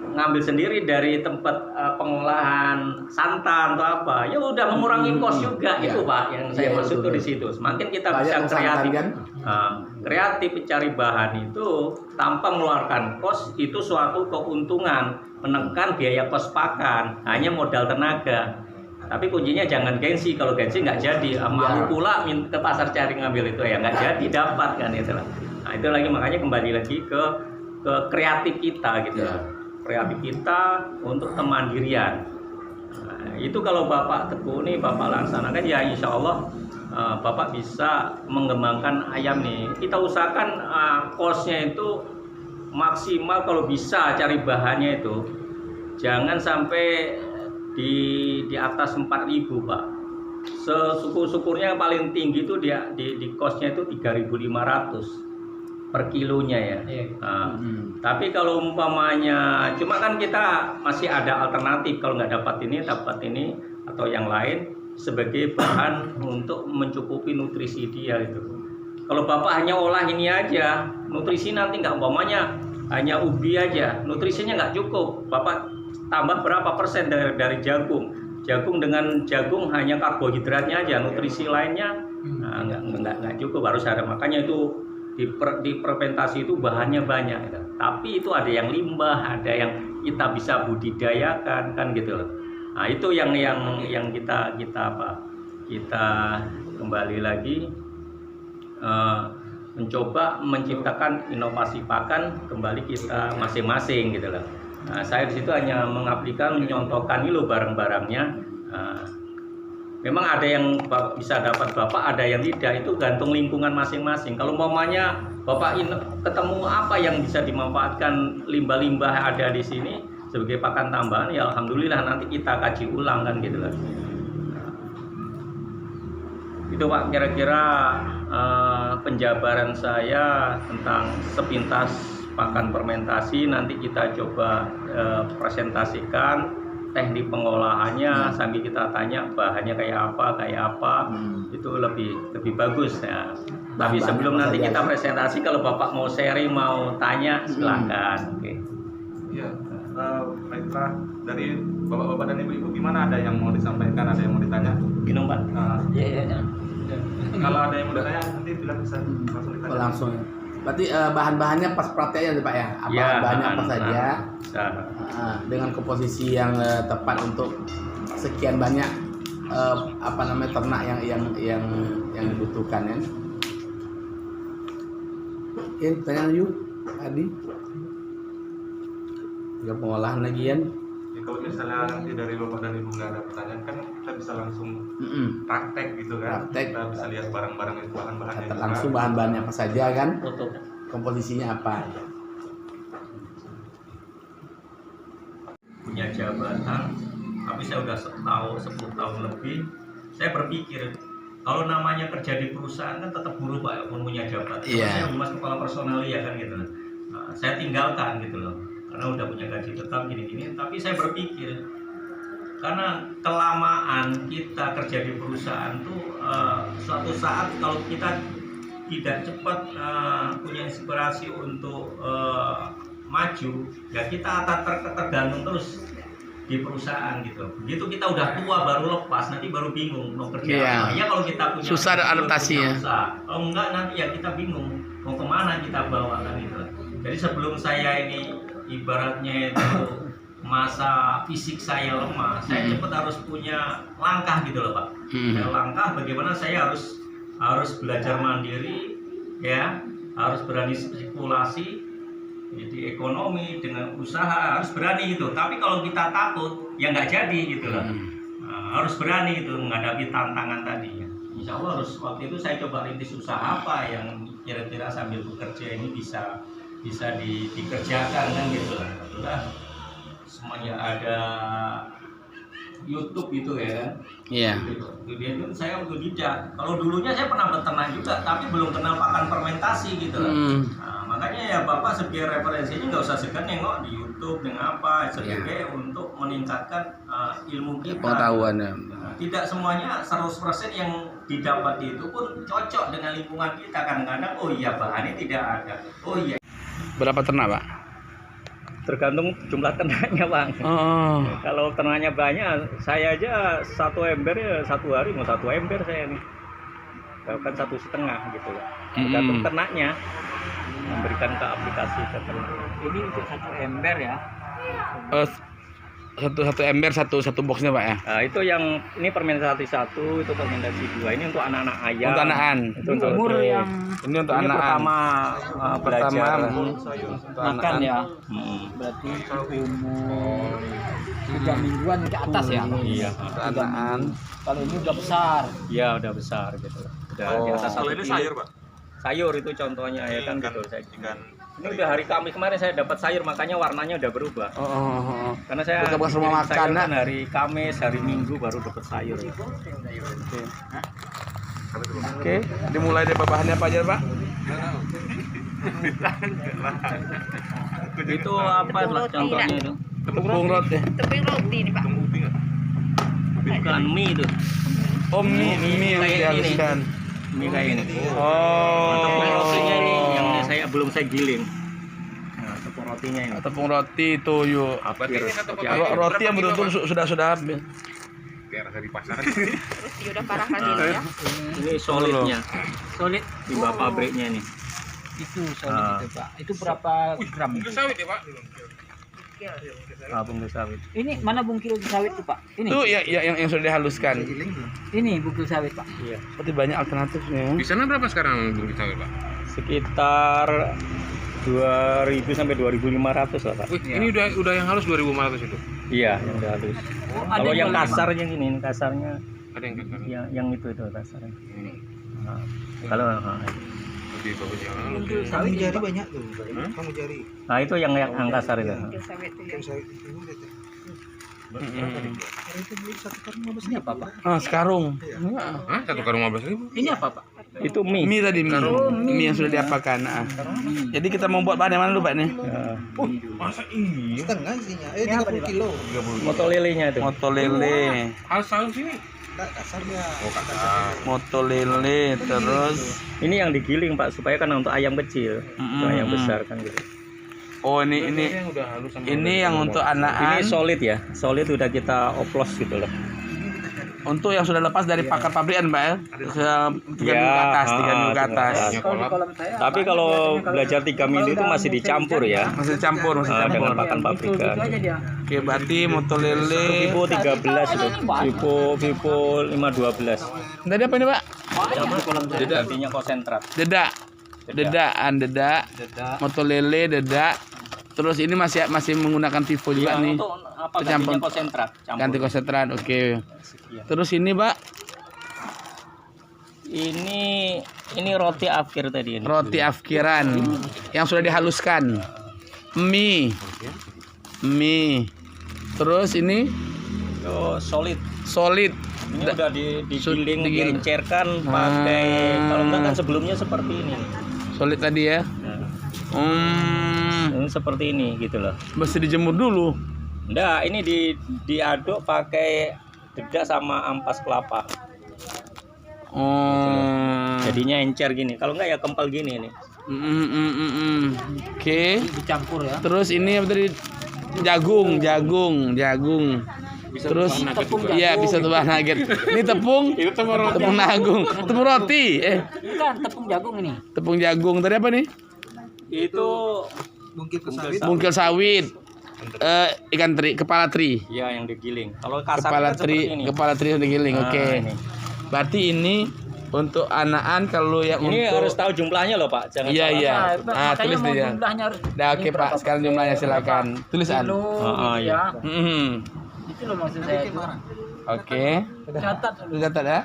ngambil sendiri dari tempat pengolahan santan atau apa, ya udah mengurangi kos juga. Itu Pak yang saya maksud tuh di situ. Semakin kita bisa kreatif cari bahan itu tanpa mengeluarkan kos, itu suatu keuntungan, menekan biaya kos pakan, hanya modal tenaga. Tapi kuncinya jangan gengsi. Kalau gengsi nggak jadi, malu pula ke pasar cari ngambil itu ya nggak jadi dapat kan itu lah. Nah itu lagi, makanya kembali lagi ke kreatif kita gitu. Kreatif kita untuk kemandirian. Nah, itu kalau Bapak tekuni, Bapak laksanakan, ya insya Allah Bapak bisa mengembangkan ayam nih. Kita usahakan kosnya itu maksimal, kalau bisa cari bahannya itu jangan sampai di atas 4.000 Pak. Sesyukur-syukurnya paling tinggi itu di kosnya itu 3.500 per kilonya ya. Tapi kalau umpamanya, cuma kan kita masih ada alternatif, kalau nggak dapat ini atau yang lain sebagai bahan untuk mencukupi nutrisi dia itu. Kalau Bapak hanya olah ini aja, nutrisi nanti nggak, umpamanya hanya ubi aja, nutrisinya nggak cukup. Bapak tambah berapa persen dari jagung? Jagung dengan jagung hanya karbohidratnya aja, nutrisi lainnya nggak cukup, harus ada. Makanya itu di fermentasi itu bahannya banyak, tapi itu ada yang limbah, ada yang kita bisa budidayakan kan gitu loh. Nah itu yang kita kembali lagi mencoba menciptakan inovasi pakan kembali kita masing-masing gitu loh. Nah, saya di situ hanya mengaplikasikan, menyontohkan ini loh barang-barangnya. Memang ada yang bisa dapat Bapak, ada yang tidak, itu gantung lingkungan masing-masing. Kalau umpamanya Bapak ketemu apa yang bisa dimanfaatkan limbah-limbah ada di sini sebagai pakan tambahan, ya alhamdulillah nanti kita kaji ulang kan gitu loh. Itu Pak kira-kira penjabaran saya tentang sepintas pakan fermentasi. Nanti kita coba presentasikan teknik pengolahannya sambil kita tanya bahannya kayak apa. Itu lebih bagus ya. Tapi sebelum nanti kita presentasi, kalau Bapak mau sharing, mau tanya, silakan. Oke. Iya, baiklah, dari bapak-bapak dan ibu-ibu gimana, ada yang mau disampaikan, ada yang mau ditanya? Minum Pak. Iya. Kalau ada yang mau ditanya nanti bilang bisa langsung ditanya. Langsung. Berarti bahan-bahannya pas prakteknya Pak ya? Bahannya apa saja? Dengan komposisi yang tepat untuk sekian banyak ternak yang dibutuhkan ya. Oke, tanya yuk, Adi. Juga pengolahan lagi ya. Kalau misalnya nanti dari bapak dan ibu nggak ada pertanyaan, kan kita bisa langsung praktek gitu kan. Kita bisa lihat barang-barang itu, bahan-bahannya juga. Langsung bahan-bahannya apa saja kan? Komposisinya apa? Punya jabatan, tapi saya udah 10 tahun lebih. Saya berpikir kalau namanya kerja di perusahaan kan tetap buruh Pak, pun punya jabatan. Saya humas kepala personal ya kan gitu. Nah, saya tinggalkan gitu loh, karena udah punya gaji tetap gini-gini. Tapi saya berpikir karena kelamaan kita kerja di perusahaan tuh suatu saat kalau kita tidak cepat punya inspirasi untuk maju, ya kita akan tergantung terus di perusahaan gitu. Begitu kita udah tua baru lepas, nanti baru bingung mau kerja apa. Ya kalau kita punya susah adaptasi ya. Kalau enggak nanti ya kita bingung mau kemana kita bawa kan gitu. Jadi sebelum saya ini ibaratnya itu masa fisik saya lemah, saya cepat harus punya langkah gitu loh Pak. Langkah bagaimana saya harus belajar mandiri ya, harus berani spekulasi. Jadi ekonomi dengan usaha harus berani gitu. Tapi kalau kita takut ya nggak jadi gitu loh. Harus berani gitu menghadapi tantangan tadi ya. Insya Allah harus, waktu itu saya coba rintis usaha apa yang kira-kira sambil bekerja ini bisa dikerjakan kan gitu lah. Alhamdulillah semuanya ada YouTube gitu ya kan. Iya. Kemudian itu saya otodidak. Kalau dulunya saya pernah beternak juga, tapi belum kenal pakan fermentasi gitu lah. Nah, makanya ya Bapak sebagai referensinya nggak usah segan nengok di YouTube dengan apa sebagai untuk meningkatkan ilmu kita. Pengetahuannya. Nah, tidak semuanya 100% yang didapat itu pun cocok dengan lingkungan kita. Kadang-kadang oh iya bahannya tidak ada. Oh iya. Berapa ternak Pak? Tergantung jumlah ternaknya Bang. Kalau ternaknya banyak, saya aja 1 ember ya 1 hari mau 1 ember saya nih. Bahkan 1,5 gitu loh. Tergantung ternaknya. Memberikan ke aplikasi ke ternak. Ini untuk 1 ember ya. Satu ember satu boxnya Pak ya. Nah, itu yang ini fermentasi 1, itu fermentasi 2. Ini untuk anak-anak ayam. Untuk anakan. Itu umur yang ini untuk anak pertama belajar makan ya. Berarti umur 3 mingguan ke atas ya. Iya. Anak-anak. Kalau ini udah besar. Iya, udah besar gitu. Udah di atas 1 Kalau ini sayur Pak? Sayur itu contohnya ya kan gitu. Ikan. Ini udah hari Kamis kemarin saya dapat sayur, makanya warnanya udah berubah. Karena saya bekas rumah makan kan hari Kamis, hari Minggu baru dapat sayur. Oke, dimulai dari bahannya apa aja Pak? Itu apa contohnya itu? Tepung roti. Tepung roti nih Pak. Bukan mie itu. Oh mie yang dihaluskan. Mie kayak ini. Oh. Tepung rotinya ini yang belum saya giling. Nah, tepung rotinya ini. Tepung roti itu yuk. Apa Roti yang betul-betul sudah habis. Roti udah parah kali ya. Ini solidnya. Solid. Limbah pabriknya ini. Itu solid itu Pak. Itu berapa gram itu? Bungkus sawit. Ini mana bungkil sawit itu Pak? Ini. Itu ya yang sudah dihaluskan. Ini bungkil sawit Pak. Iya. Seperti banyak alternatifnya. Di sana berapa sekarang bungkus sawit Pak? Sekitar 2000 sampai 2500 lah Pak. Wih, ini udah yang halus 2.500 itu. Iya, yang udah halus. Kalau yang kasarnya gini, ini kasarnya Ada yang kasar. yang itu kasarnya. Nah, kalau Lebih bagus yang halus. Kamu jari banyak tuh. Kamu jari. nah itu yang kasar itu. Kecil sawit tuh ya. Yang saya ini udah tuh. Hari itu beli satu karung 15 Ini apa, Pak? Sekarung. Hah? 1 karung 15.000? Ini apa, Pak? Itu mie. Mie tadi mie yang sudah diapakan. Jadi kita mau buat bahan yang mana dulu Pak nih? Ya, Masa iya? setengah isinya. 30 kilo. 30. moto lelenya itu. Moto lele, Halus ini. Nah, kasarnya. Oh, kasar. moto lele, terus Ini yang digiling Pak supaya kan untuk ayam kecil, untuk ayam besar kan gitu. oh ini Yang udah halus sama yang untuk Ini anakan, solid ya, solid udah kita oplos gitu loh. untuk yang sudah lepas dari pakan pabrikan Pak ya. 3 minggu ke atas, 3 minggu ke atas. Kalau di kolam saya. Tapi kalau belajar 3 mili itu masih dicampur ya, Masih campur, dengan pakan Itu pabrikan. aja dia. Oke, berarti moto lele. Vivo 13 itu, Vivo 512. Tadi apa ini Pak? Gantinya konsentrat. Dedak. Dedak. Moto lele, dedak. Terus ini masih menggunakan Vivo juga nih. Untuk apa Campur. gantinya konsentrat? Ganti konsentrat. Oke. Sekian. Terus ini Pak, Ini roti afkir tadi ini. roti afkiran yang sudah dihaluskan. Mie. Terus ini Oh, solid. solid. Ini udah digiling, Digiling. diencerkan pakai kalau enggak kan sebelumnya seperti ini. Solid tadi ya. Ini seperti ini gitu loh. Mesti dijemur dulu. Enggak, ini diaduk pakai dedak sama ampas kelapa. Jadinya encer gini. Kalau enggak ya kempal gini nih. Oke. Dicampur ya. Terus ini apa tadi? Jagung. Terus iya bisa tuh bahan nugget. Ini tepung. Itu Tepung nagung. Tepung roti. Bukan tepung jagung ini. Tepung jagung. Tadi apa nih? Itu Bungkil ke sawit. Bungkil sawit. Ikan teri, kepala teri. ya yang digiling. Kalau kasar Kepala kan seperti teri, ini. kepala teri yang digiling. Nah, Oke. ini. Berarti ini untuk anakan, kalau yang Ini untuk harus tahu jumlahnya loh Pak. Jangan Iya, salah. iya. Makanya Tulis mau dia. jumlahnya harus. Nah, oke ini Pak, berapa sekarang jumlahnya silakan. Tulisan. Kilo gitu iya. ya. Itu loh maksud saya. Oke. Catat Sudah catat ya?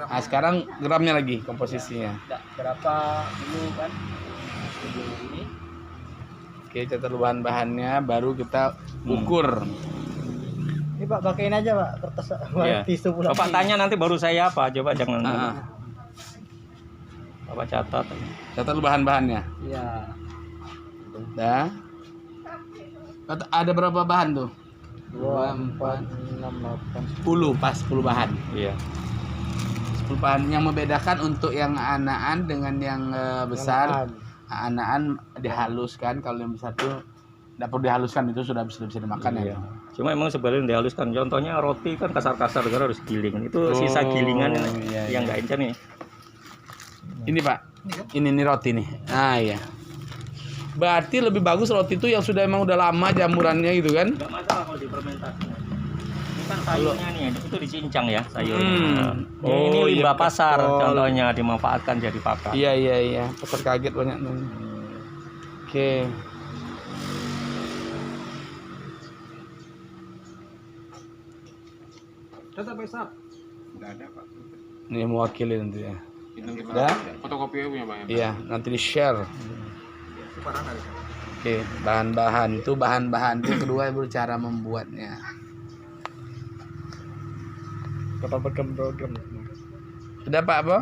Nah, sekarang gramnya lagi komposisinya. berapa dulu kan. Ini. Oke, catat bahan-bahannya, baru kita ukur. Ini Pak pakein aja Pak kertas Iya. tisu pulang. Bapak tanya nanti baru saya apa? Coba jangan. Ah, Bapak catat. catat bahan-bahannya. Iya. Dah. Ada berapa bahan tuh? 2, 4, 6, 8. 10, pas 10 bahan. Iya. 10 bahan yang membedakan untuk yang anakan dengan yang besar. Anakan dihaluskan, kalau yang besar tuh tidak perlu dihaluskan, itu sudah bisa dimakan Iya. ya. Cuma emang sebenarnya dihaluskan. Contohnya roti kan kasar-kasar kan harus giling. Itu sisa gilingan iya, yang nggak encer nih. Ini Pak, ini roti nih. Ah iya. Berarti lebih bagus roti itu yang sudah emang udah lama jamurannya gitu kan? Nggak masalah kalau difermentasi. Ini kan sayurnya nih, itu dicincang ya sayurnya. Ini Oh, limbah iya, pasar betul. contohnya dimanfaatkan jadi pakan. Iya. Pasar kaget banyak nih. Oke. Catat Pak Isap. Enggak ada, Pak. Ini mewakili nanti ya. Itu kita Udah? fotokopi punya Pak. Iya, nanti di share. Oke, bahan-bahan itu itu kedua baru cara membuatnya. Bapak program. Sudah Pak apa?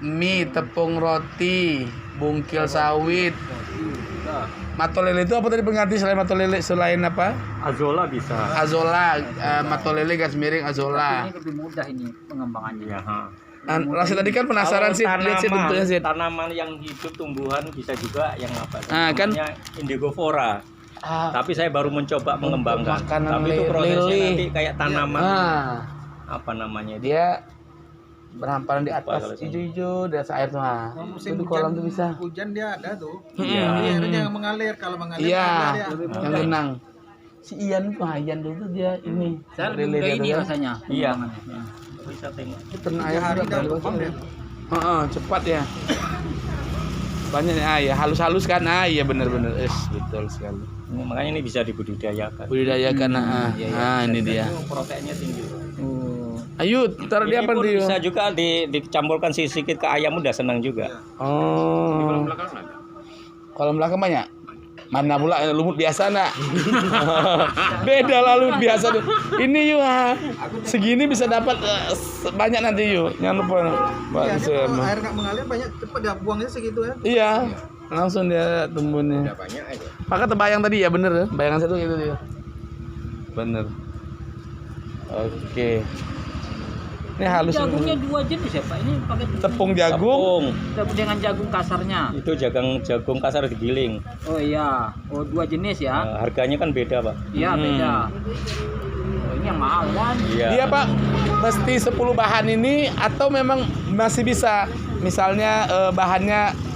Mie, tepung roti, bungkil sawit. Matolele itu apa tadi pengganti selain matolele, selain apa? Azola bisa. Azola, matolele gas miring azola. Ini lebih mudah ini pengembangannya. Iya, ha. Rasa tadi kan penasaran Kalau sih, lihat sih bentuknya sih. tanaman yang hidup tumbuhan bisa juga yang apa? Kan namanya indigofora. Tapi saya baru mencoba mengembangkan. makanan Tapi itu prosesnya lele. nanti kayak tanaman Nah, apa namanya dia? dia berhamparan di Apa atas kalau sini? hijau-hijau di atas air tuh. Nah, Musim itu di kolam tuh bisa. Hujan dia ada tuh. Iya. Airnya yang mengalir, kalau mengalir Iya, dia. yang genang. Si Ian tuh Ian dulu dia ini. Saya lebih Lele mudah dia ini tuh kan. rasanya. Iya. pengembangannya. Bisa tengok. Itu pernah ayam Hari juga dah bagus. paham dia. Cepat ya. Banyak ya, halus-halus kan. Iya benar-benar. Betul sekali. Makanya ini bisa dibudidayakan. Budidayakan. Ini dia. Proteinnya tinggi. Ayo, taruh di Ini apa pun dia? bisa juga dicampurkan sedikit ke ayam, udah senang juga. Oh. Belakang ada. Kolam belakang banyak. Mana pula lumut biasa nak? Beda lah lumut biasa. Ini yuk, segini bisa dapat banyak nanti yuk. Jangan lupa. Iya, kalau air nggak mengalir banyak cepat dia buangnya segitu ya. Iya, langsung dia tumbuhnya. Banyak aja. Maka terbayang tadi ya bener, bayangan satu gitu dia. Bener. Oke. Ini halus. Jagungnya 2 jenis ya Pak. Ini pakai Tepung jagung. dengan jagung kasarnya. Itu jagung kasar digiling. Oh iya. Oh 2 jenis ya. Harganya kan beda, Pak. Iya beda. Oh, ini yang mahal kan? Iya. Iya Pak, mesti 10 bahan ini atau memang masih bisa misalnya bahannya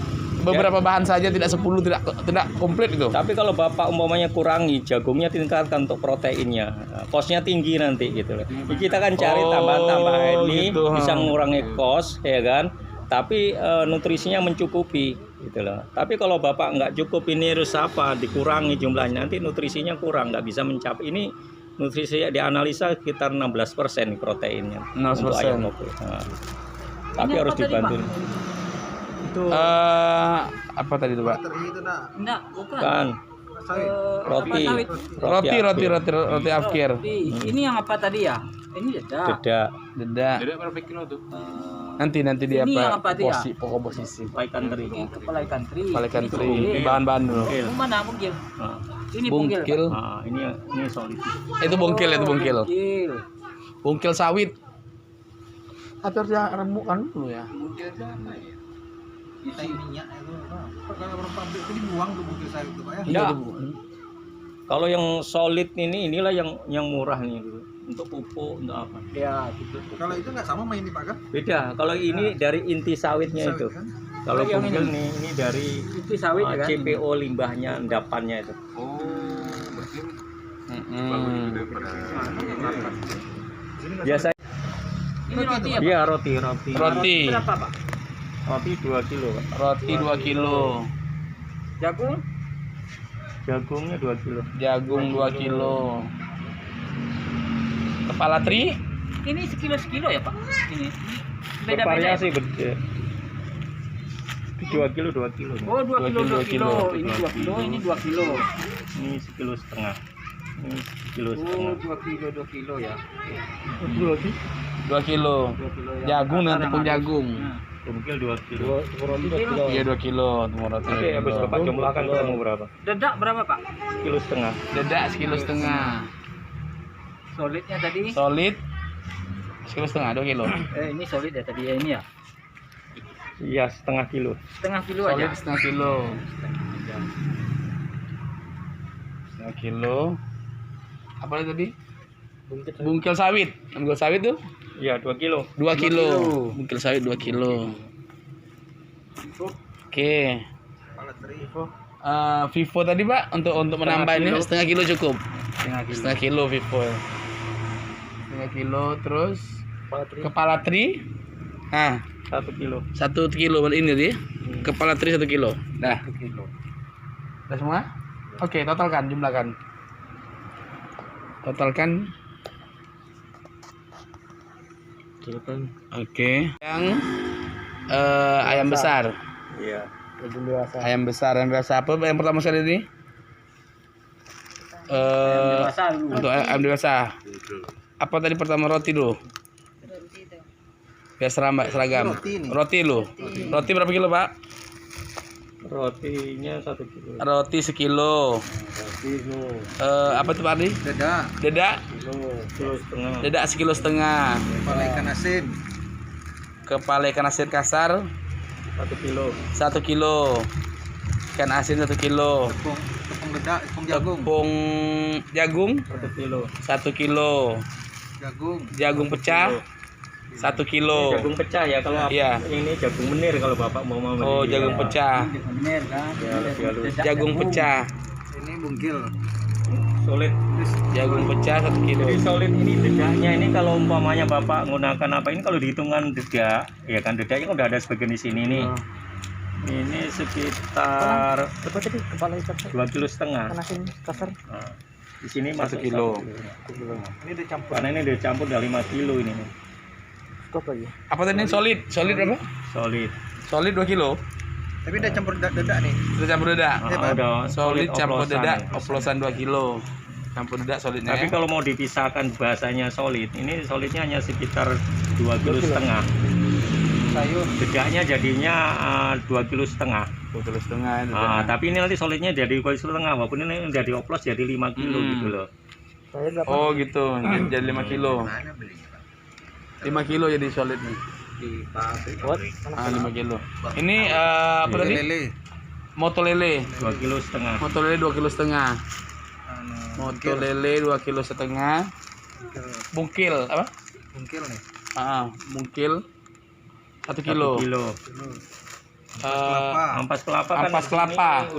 beberapa bahan saja, tidak 10, tidak komplit gitu. Tapi kalau Bapak umpamanya kurangi jagungnya, tingkatkan untuk proteinnya. Kosnya tinggi nanti gitu loh. Kita kan cari tambahan-tambahan ini gitu. bisa mengurangi kos ya kan. Tapi nutrisinya mencukupi gitu loh. Tapi kalau Bapak nggak cukup ini harus apa? Dikurangi jumlahnya, nanti nutrisinya kurang, nggak bisa mencapai. Ini nutrisi dianalisa sekitar 16% proteinnya. 16%. Untuk ayam lokal. Nah, tapi Ini harus apa tadi, dibantu. Pak? Itu Apa tadi itu Pak? Teri itu nak. Enggak, bukan. kan Sawit. roti. Roti afkir. Ini yang apa tadi ya? Ini dedak. Dedak, Dedak. Jadi berapa kilo tuh? Nanti dia Ini yang apa dia? pokok posisi. ikan teri. Ini kepala ikan teri. Kepala ikan Ini teri. punggil. Ini bahan-bahan dulu. Ini mana punggil? Nah, Ini punggil. Bungkil. nah, ini solid. Itu bungkil, itu bungkil. Bungkil. Bungkil sawit. Atau dia remuk kan dulu ya. Kita minyak itu. Kalau orang pabrik itu dibuang tuh bukit sawit itu Pak ya. Ya. itu, Bu. Kalau yang solid inilah yang murah nih dulu. Untuk pupuk, untuk apa? Ya, gitu. Kalau itu nggak sama main di Pak kan? Beda. Kalau ini dari inti sawitnya itu. Sawit, kan? Kalau yang bungkil ini? nih, ini dari Itu sawit ya kan? CPO limbahnya, endapannya itu. Oh, berarti Biasa Ini roti ya, Pak? dia roti. Roti. Berapa, Pak? Roti 2 kilo, Pak. Roti 2 kilo. Jagung? Jagungnya 2 kilo. Jagung 2 kilo. Kepala teri Ini sekilo ya, Pak? Ini. Beda-beda. Bervariasi beda. 2 kilo. Oh, 2 kilo, 2 kilo. Ini 2 kilo, ini 2 kilo. Ini 1,5 kilo. Ini 1,5 Oh, kilo. 2 kilo ya. 2 kilo. 2 kilo ya. Jagung dan tepung jagung. Bungkil 2 kilo. Iya 2 kilo. Tepung roti 2 Nanti habis kilo. Bapak jumlahkan ketemu berapa? Dedak berapa, Pak? 1,5 kilo. Dedak 1,5 kilo. Solidnya tadi. Solid 1,5 kilo, 2 kilo. Ini solid ya tadi ya, ini ya. Iya, 1,5 kilo. Setengah kilo Solid aja. 1,5 kilo. 1,5 kilo. Apa tadi? Bungkil sawit. Bungkil sawit tuh Iya, 2 kilo. 2 kilo. Bungkil sawit 2 kilo. Oke. Kepala teri. Vivo tadi Pak untuk menambah ini kilo. setengah kilo cukup. Setengah kilo. Setengah kilo Vivo. Setengah kilo terus kepala teri. Nah, 1 kilo. 1 kilo ini tadi. Kepala teri 1 kilo. Dah. 1 kilo. Udah semua? Oke, totalkan, jumlahkan. Totalkan. Oke. Yang ayam besar. Iya. Ayam besar yang biasa apa yang pertama sekali ini? Dewasa dulu. Untuk ayam dewasa. Apa tadi pertama roti dulu? Biar seragam. Roti ini. Roti lu. Roti berapa kilo, Pak? Rotinya 1 kilo. Roti sekilo. Apa tuh Pak Adi? Dedak. Dedak. Kilo setengah. Dedak 1,5 kilo. Kepala ikan asin. Kepala ikan asin kasar 1 kilo. 1 kilo. Ikan asin 1 kilo. Tepung dedak, tepung jagung. Tepung jagung 1 kilo. 1 kilo. Jagung. Jagung pecah 1 kilo. Jagung pecah ya kalau Iya. ini jagung menir kalau Bapak mau Oh, beli. jagung Ya. pecah. Bener kan? Ya, lebih halus. Dedak Jagung pecah. Ini bungkil. Solid. Jagung pecah 1 kilo. Jadi solid ini dedaknya ini kalau umpamanya Bapak menggunakan apa ini kalau dihitungan dedak, ya kan dedaknya kan udah ada sebagian di sini nih. Ini sekitar Berapa tadi kepala ikan? 2,5 kilo. Panasin kasar. Nah, di sini 1 masuk kilo. 1 kilo. Ini dicampur. Karena ini udah campur udah 5 kilo ini nih. Stop lagi. Apa tadi solid? Solid berapa? Solid. Solid 2 kilo. Tapi udah campur dedak nih. Sudah campur dedak. Udah Solid campur oplosan dedak, ya. oplosan 2 kilo. Campur dedak solidnya. Tapi ya. kalau mau dipisahkan bahasanya solid, ini solidnya hanya sekitar 2,5 kilo. Sayur. Dedaknya jadinya 2,5 kilo. 2 kilo setengah. Tapi ini nanti solidnya jadi 2,5 kilo, walaupun ini udah dioplos jadi 5 kilo gitu loh. Saya berapa? Oh gitu, jadi 5 kilo. 5 kilo jadi solid nih. Buat 5 kilo. Ini apa tadi? Moto lele. 2,5 kilo. Moto lele 2 kilo setengah. Moto lele 2 kilo setengah. Bungkil apa? Bungkil nih. Bungkil 1 kilo. 1 kilo. Ampas kelapa kan ampas di kelapa. sini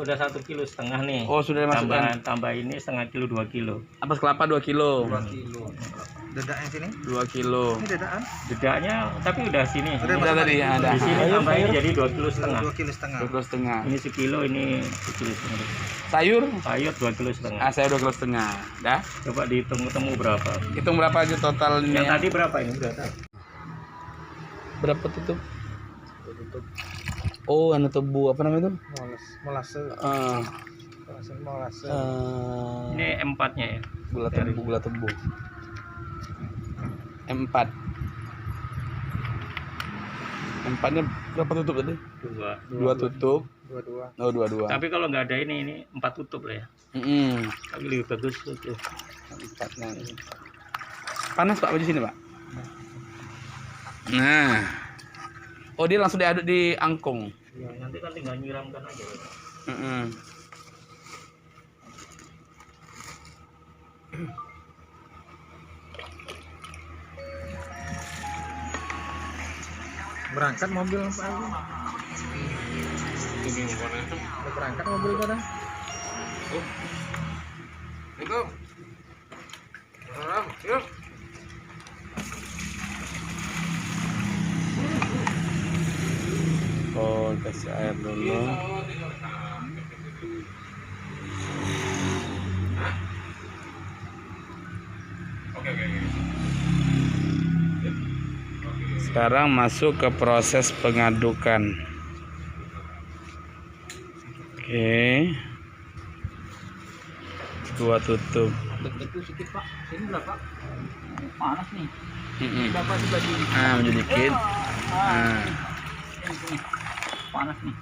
udah 1,5 kilo nih. Oh sudah dimasukkan. Tambah ini setengah kilo 2 kilo. Ampas kelapa 2 kilo. 2 kilo. Dedak yang sini? 2 kilo. Ini dedakan? Dedaknya tapi udah sini. Udah tadi ada. Di sini tambah ini jadi 2,5 kilo. 2 kilo setengah. 2 kilo setengah. Ini sekilo, ini 1,5 kilo. Sayur? Sayur 2,5 kilo. Saya 2 kilo setengah. Dah. Coba dihitung ketemu berapa. Hitung berapa aja totalnya? Yang tadi berapa ini? Berapa tutup? Oh, anu tebu apa namanya itu? Molase. Molase. Ini M4-nya ya. Gula tebu. M4. M4-nya berapa tutup tadi? 2 tutup. 22. Oh, 22. Tapi kalau nggak ada ini 4 tutup lah ya. Tapi lebih bagus tuh. 4-nya ini. Panas Pak di sini, Pak? Nah. Oh, dia langsung diaduk di angkung. Ya, nanti kan tinggal nyiramkan aja. Berangkat mobil Pak Agus. Udah berangkat mobil kan? Itu. Salam, yuk. Oh, kasih air dulu. Sekarang masuk ke proses pengadukan. Oke. 2 tutup. Itu sedikit Pak. Sini berapa? Panas nih. Mm-mm. Berapa dibagi? Maju dikit. Ini panas nih.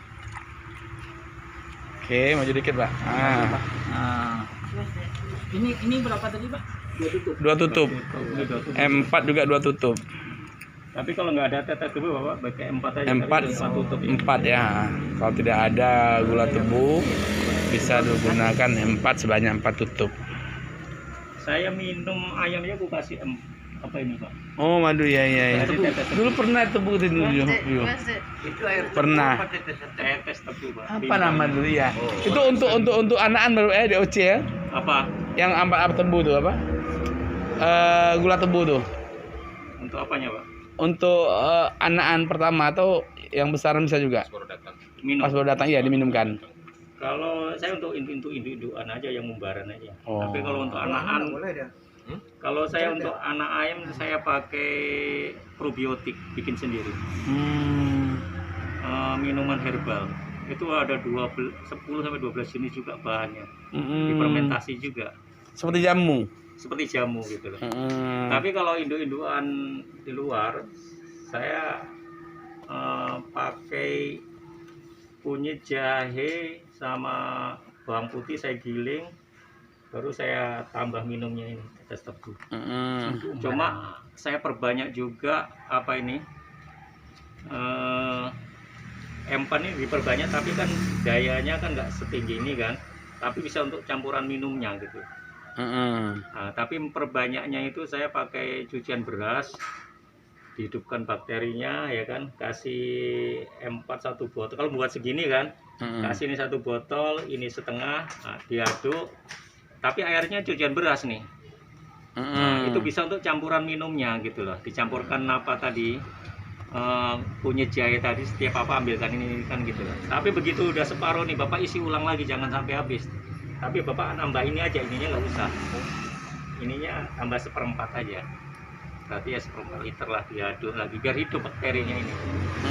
Oke, maju dikit, Pak. Ini berapa tadi Pak? 2 tutup. M4 juga 2 tutup. Tapi kalau nggak ada tetes tebu Bapak pakai M4 aja. M4 tapi 4 tutup ya. 4 ya. Kalau tidak ada gula tebu bisa digunakan M4 sebanyak 4 tutup. Saya minum ayamnya aku kasih apa ini Pak? Oh, madu ya. Kasih tetes tebu. Dulu pernah tebu dulu. Pernah. Tetes tebu Pak. Apa nama dulu ya? Itu untuk anak-anak baru DOC ya. Apa? Yang apa tebu tuh apa? Gula tebu tuh. Untuk apanya Pak? Untuk anak-anak pertama atau yang besaran bisa juga. Minum. Pas baru datang ya diminumkan. Kalau saya untuk induk-indukan aja yang membaran aja. Oh. Tapi kalau untuk anak-anak Boleh dia. kalau saya untuk anak ayam saya pakai probiotik bikin sendiri. Minuman herbal. Itu ada 10 sampai 12 jenis juga bahannya. Difermentasi juga. Seperti jamu. Seperti jamu gitu loh. Tapi kalau induk-indukan di luar saya pakai kunyit, jahe sama bawang putih saya giling, baru saya tambah minumnya ini tetes tebu. Cuma saya perbanyak juga apa ini M4 ini diperbanyak, tapi kan dayanya kan nggak setinggi ini kan, tapi bisa untuk campuran minumnya gitu. Nah, tapi perbanyaknya itu saya pakai cucian beras, dihidupkan bakterinya ya kan, kasih M4 1 botol. Kalau buat segini kan, kasih ini 1 botol, ini setengah, nah, diaduk, tapi airnya cucian beras nih. Nah, itu bisa untuk campuran minumnya gitu loh. Dicampurkan apa tadi? Kunyit jahe tadi, setiap apa ambilkan ini kan gitu loh. Tapi begitu udah separuh nih Bapak isi ulang lagi, jangan sampai habis. Tapi Bapak nambah ini aja, ininya nggak usah. Ininya tambah 1/4 aja. Berarti ya 1/4 liter lah, diaduk lagi biar hidup bakterinya ini.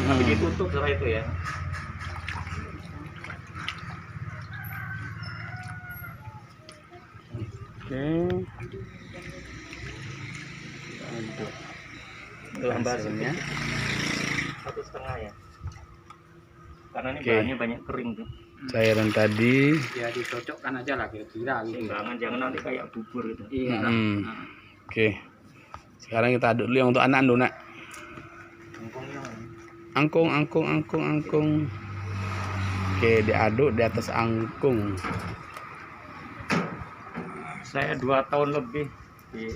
Tapi ditutup setelah itu ya. Oke. Aduk. Tambah Hasilnya. 1,5 ya. Karena ini Oke. bahannya banyak kering tuh. Cairan tadi. Ya dicocokkan aja lah kira-kira gitu. Jangan nanti kayak bubur gitu. Iya. Oke. Sekarang kita aduk dulu yang untuk anak dulu, Nak. Angkung. Oke, diaduk di atas angkung. Saya 2 tahun lebih di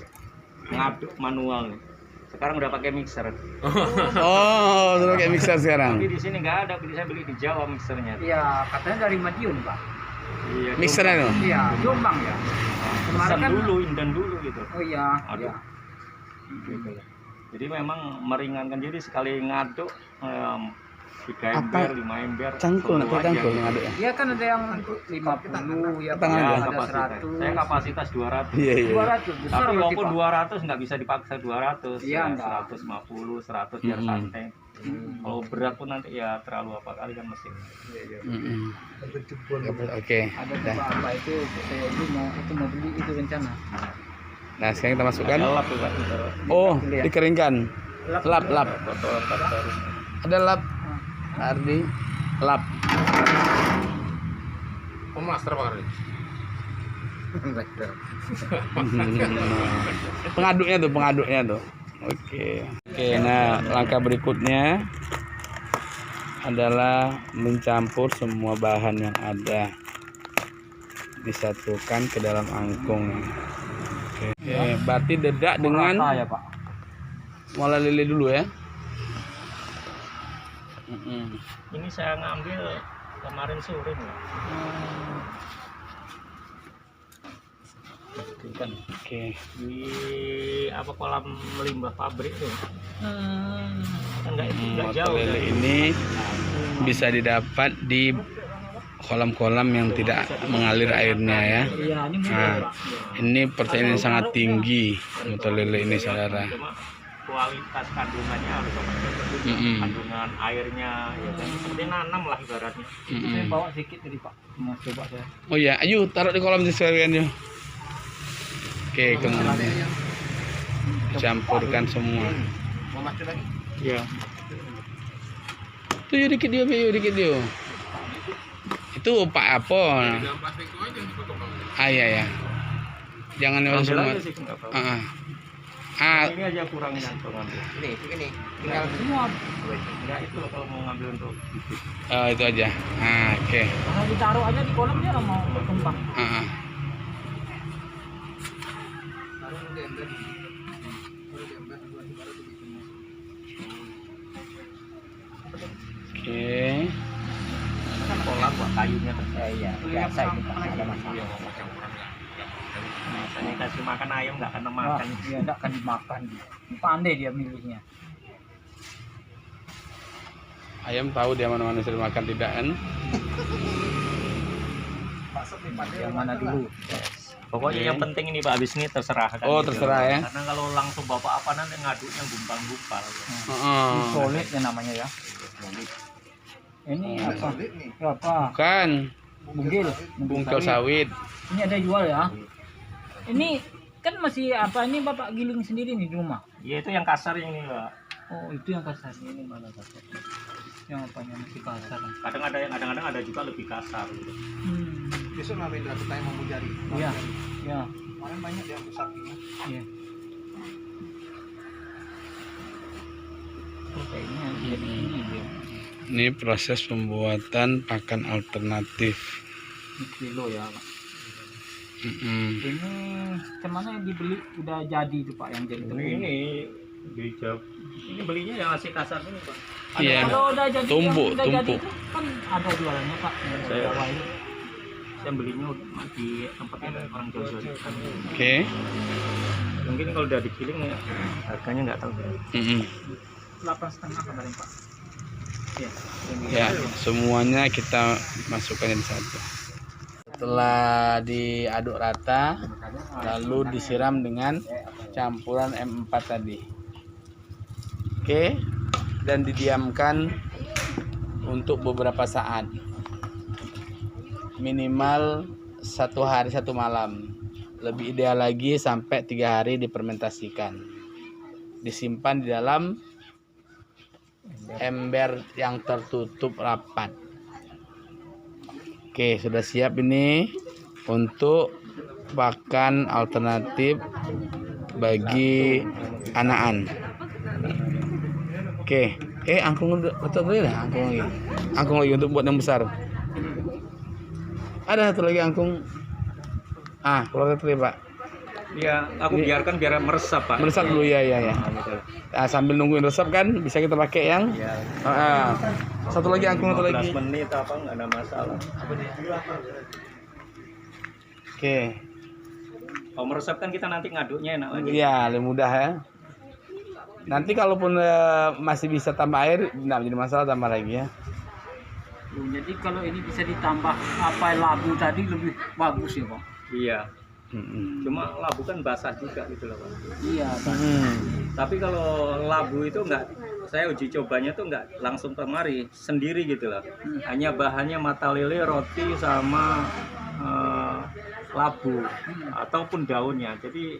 ngaduk manual nih. Sekarang udah pakai mixer. Oh, terus kayak mixer sekarang. Tapi di sini nggak ada, saya beli di Jawa mixernya. Iya, katanya dari Madiun, Pak. Iya. Mixernya tuh. Iya, Jombang ya. Kemarin kan Indan dulu gitu. Oh iya, Aduh. iya. Gitu lah. Jadi memang meringankan, jadi sekali ngaduk 3 Apa? ember, 5 ember. Cangkul, sepuluh pakai aja cangkul gitu. yang aduk ya. Iya kan ada yang 50 ya, Tangan Ya, aja. ada kapasitas. 100. Saya kapasitas 200. Iya, iya. 200 besar Tapi berarti, walaupun Pak. 200 nggak bisa dipaksa 200. Iya, Ya, enggak. 150, 100 biar santai. Kalau berat pun nanti ya terlalu apa kali kan mesin. Oke. Ada juga apa itu saya itu mau beli itu rencana. Nah, sekarang kita masukkan. Ada lap tuh, Pak. Oh, dikeringkan. Lap. Botol 4 baru. Ada lap. Ardi. Lap. Pemaster Pak Ardi. Pengaduknya tuh. Oke, nah langkah berikutnya adalah mencampur semua bahan yang ada, disatukan ke dalam angkung. Oke, berarti dedak dengan Rata ya, Pak. mola lele dulu ya. Ini saya ngambil kemarin sore nih. Kan Oke. di apa kolam limbah pabrik tuh. Enggak jauh. Mola lele ini bisa didapat di kolam-kolam yang tidak mengalir airnya ya. Iya, ini mudah, Nah, Pak. ini protein yang sangat tinggi motor lele ini, saudara. Cuma kualitas kandungannya harus apa? Kandungan airnya ya kan seperti nanam lah ibaratnya. Saya bawa sedikit tadi, Pak. Mau coba saya. Oh ya, ayo taruh di kolam sekalian yuk. Oke, kemudian campurkan semua. Mau masuk lagi? Iya. Tuh yuk dikit dia. Itu Pak apa? Dalam plastik itu aja dipotong. Iya ya. Jangan Ambil semua. aja sih enggak apa-apa. Ini aja kurangin untuk ngambil. Ini tinggal Semua. Enggak itu loh kalau mau ngambil untuk Itu aja. Oke. Karena ditaruh aja di kolam dia mau berkembang. Oke. kan kolam buat kayunya kan. Iya, biasa itu, Pak. Ada masalah. Saya kasih makan ayam nggak akan makan. Iya, enggak akan dimakan. Pandai dia milihnya. Ayam tahu dia mana-mana sering makan tidak kan? Yang mana dulu? Pokoknya yang penting ini Pak, habis ini terserah kan. Oh, gitu. terserah ya. Karena kalau langsung bapak apa nanti ngaduknya gumpal-gumpal. Solid ya namanya ya. Ini apa? Ya, apa? Bukan, Bugil. bungkel sawit. Ini ada jual ya. Ini kan masih apa ini Bapak giling sendiri nih di rumah. Iya itu yang kasar yang ini Pak. Oh, itu yang kasar. Ini malah kasar. Yang apanya masih kasar. Kadang-kadang ada juga lebih kasar. Gitu. Besok ngambil dari kita yang mau jari. Iya. Ya. Kemarin banyak yang sapinya. Iya. Oh, kayaknya jadi ini dia. Ini proses pembuatan pakan alternatif. Ini kilo ya, Pak. Ini kemana yang dibeli udah jadi tuh Pak yang jadi tepung. Ini dijawab. Ini belinya yang masih kasar ini Pak. Iya. Kalau udah jadi Tumpuk, yang udah jadi tumpuk. itu kan ada jualannya Pak. Yang Saya- Jawa itu. saya belinya di tempat yang orang jual-jual ikan. Oke. Mungkin kalau udah digiling ya harganya nggak tahu. 8,5 kemarin Pak. Ya, Ya, semuanya kita masukkan di satu. Setelah diaduk rata, lalu disiram dengan campuran M4 tadi. Oke, dan didiamkan untuk beberapa saat. Minimal 1 hari 1 malam. Lebih ideal lagi sampai 3 hari difermentasikan. Disimpan di dalam ember yang tertutup rapat. Oke, sudah siap ini untuk pakan alternatif bagi anakan. Oke, angkung betul dulu lah, angkung lagi untuk buat yang besar. Ada satu lagi angkung. Keluar satu lagi, Pak. Iya, aku biarkan biar meresap Pak. Meresap dulu ya. Sambil nungguin resep kan bisa kita pakai yang satu lagi angkung, satu lagi. 15 menit apa nggak ada masalah. Oke. Kalau meresap kan kita nanti ngaduknya enak lagi. Iya, lebih mudah ya. Nanti kalaupun masih bisa tambah air, nggak jadi masalah, tambah lagi ya. jadi kalau ini bisa ditambah labu tadi lebih bagus ya Pak. Iya. Cuma labu kan basah juga gitu loh Pak. Iya Pak. Tapi kalau labu itu enggak, saya uji cobanya tuh enggak langsung kemari, sendiri gitu loh. Hanya bahannya mata lele, roti sama labu ataupun daunnya. Jadi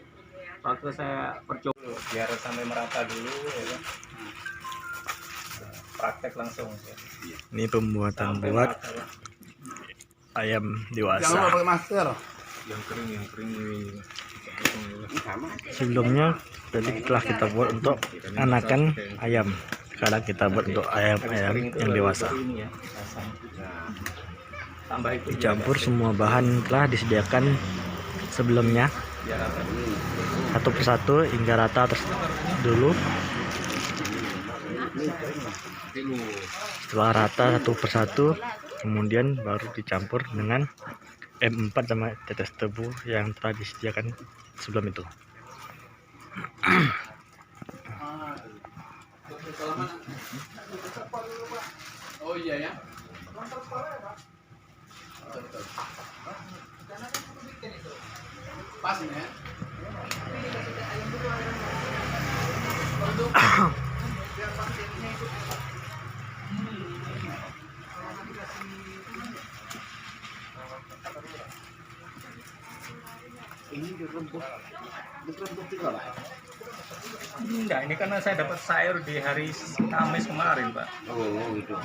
waktu saya percoba biar sampai merata dulu ya. Praktek langsung ya. Ini pembuatan buat ayam dewasa. Jangan lupa pakai masker. Yang kering Sebelumnya tadi telah kita buat untuk anakan ayam. Sekarang kita buat untuk ayam yang dewasa. Dicampur semua bahan telah disediakan sebelumnya, satu persatu hingga rata dulu. Setelah rata satu persatu, kemudian baru dicampur dengan M4 sama tetes tebu yang telah disediakan sebelum itu. Oh iya ya. Pas ya. Ini dirembuk juga Pak. Enggak, ini karena saya dapat sayur di hari Kamis kemarin Pak. Oh gitu.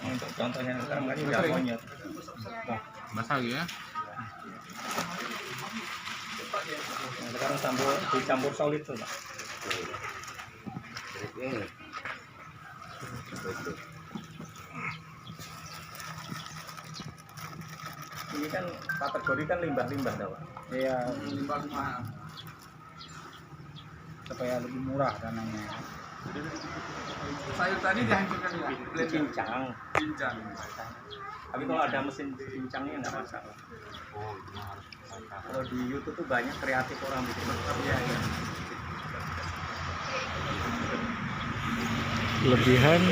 Untuk contohnya sekarang kan udah monyet. Basah lagi ya. Sekarang dicampur solid tuh Pak. Ini kan kategori kan limbah-limbah dah Pak. Iya, supaya lebih murah dananya. Sayur tadi dihancurkan ya. Cincang. Cincang. Tapi kalau ada mesin cincangnya nggak masalah. Kalau di YouTube tuh banyak kreatif orang bikin ya. Kelebihan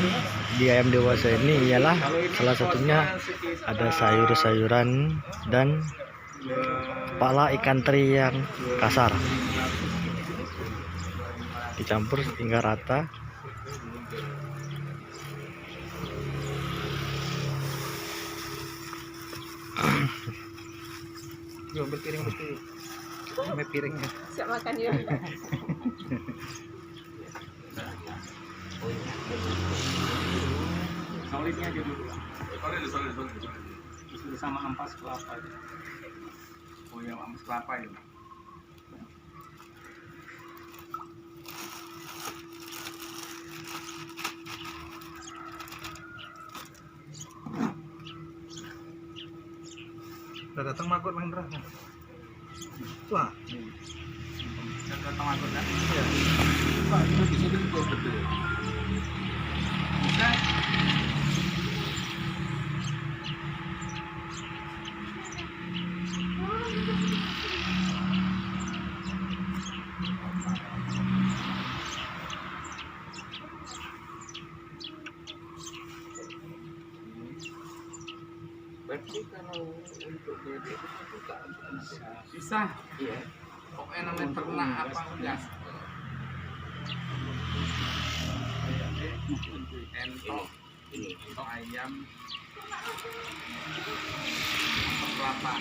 di ayam dewasa ini ialah salah satunya ada sayur-sayuran dan kepala ikan teri yang kasar, dicampur hingga rata. Yo, ambil piring mesti. Ambil piringnya. Siap makan ya. Solidnya aja dulu. Solid. Terus sama ampas kelapa. Oh ya, ampas kelapa ini. Udah datang Maggot Mahendra. Wah. Dan datang Maggot kan? Iya. Wah, itu di sini betul. Bisa. Berarti kalau untuk bebek itu juga Bisa. Iya. Pokoknya namanya ternak apa udah. Entok, entok ayam, kelapa.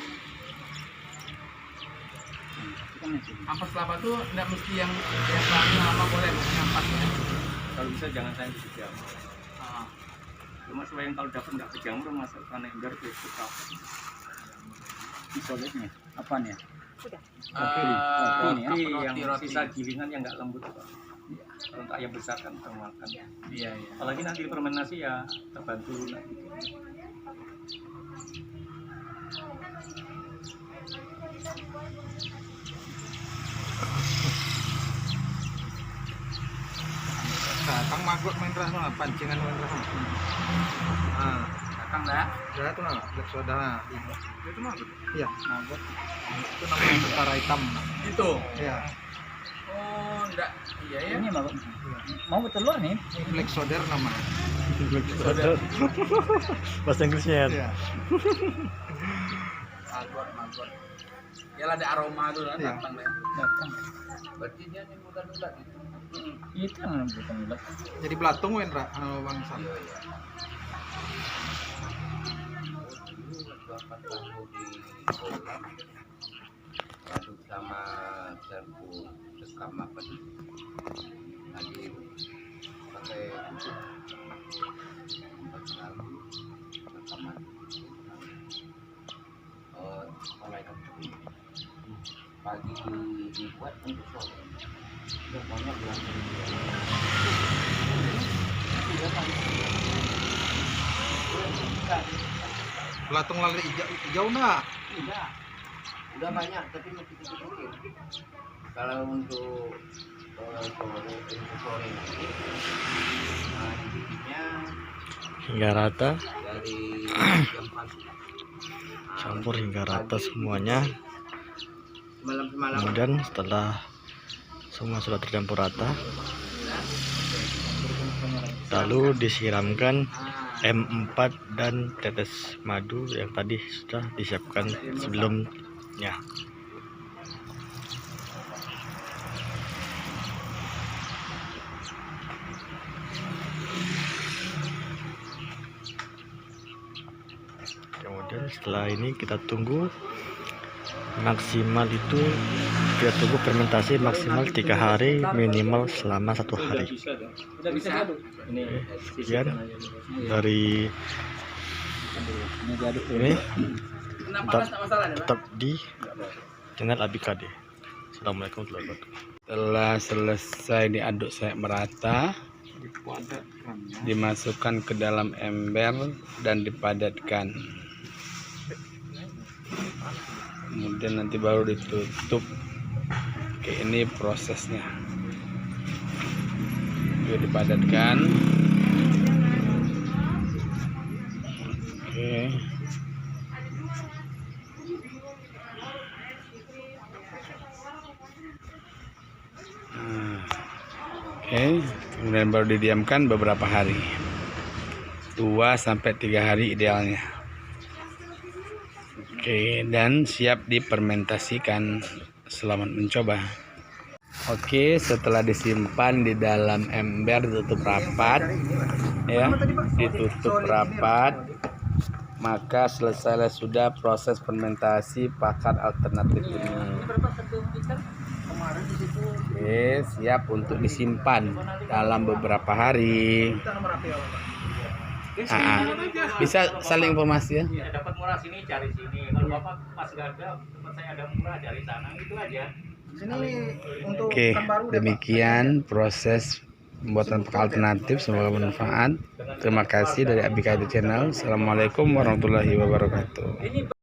Ampas kelapa tuh nggak mesti yang lama boleh, bukan ampas. Kalau bisa jangan saya dijamur. Cuma supaya kalau dapat nggak kejamur masukkan ember ke kulkas. Isolnya apaan ya? Roti yang sisa gilingan yang nggak lembut Pak. Kalau untuk ayam besar kan termakan. Iya. Apalagi nanti fermentasi ya terbantu nanti. Datang maggot main ras mah, pancingan main ras. Ah, Datang dah. dah itu nah, black soda. Itu maggot. Iya, maggot. Itu namanya tentara hitam. Itu. Iya. Oh, enggak. Iya ya. Ini mau bertelur nih. Black soda namanya. Bahasa Inggrisnya. Iya. Maggot. Ya ada aroma tuh kan Iya. datang deh. Datang. Berarti dia nimbulkan ulat itu. Itu yang bukan ulat. Jadi belatung Wendra, Bang Sam. Iya. aduk sama serbu sekam apa nih? Tadi pakai itu 4 kali rekaman. Mulai pagi dibuat untuk sore. Udah banyak belanja. Belatung lali hijau enggak? Udah banyak tapi masih kecil-kecil. Kalau untuk sore nanti bikinnya Hingga rata, dari jam pagi. campur hingga rata semuanya. Semalam Kemudian setelah semua sudah tercampur rata, lalu disiramkan M4 dan tetes madu yang tadi sudah disiapkan sebelumnya. Kemudian setelah ini kita tunggu maksimal itu, kita tunggu fermentasi maksimal 3 hari, minimal selama 1 hari. Udah bisa. Ini Sekian dari Ini diaduk ini, Kena panas tak masalah ya, Pak? tetap di channel ABKD. Assalamualaikum warahmatullahi wabarakatuh. Setelah selesai diaduk sampai merata, dimasukkan ke dalam ember dan dipadatkan. Kemudian nanti baru ditutup. Oke, ini prosesnya. Itu dipadatkan. Oke. Oke, kemudian baru didiamkan beberapa hari, 2 sampai 3 hari idealnya. Oke, dan siap difermentasikan. Selamat mencoba. Oke, setelah disimpan di dalam ember ditutup rapat, ya, ditutup rapat, maka selesailah sudah proses fermentasi pakan alternatif ini. Oke, siap untuk disimpan dalam beberapa hari. Bisa saling informasi ya. Dapat murah sini cari sini. Kalau Bapak pas gak ada tempat saya ada murah dari sana, itu aja. Oke, demikian proses pembuatan pakan alternatif. Semoga bermanfaat. Terima kasih dari ABKD Channel. Assalamualaikum warahmatullahi wabarakatuh.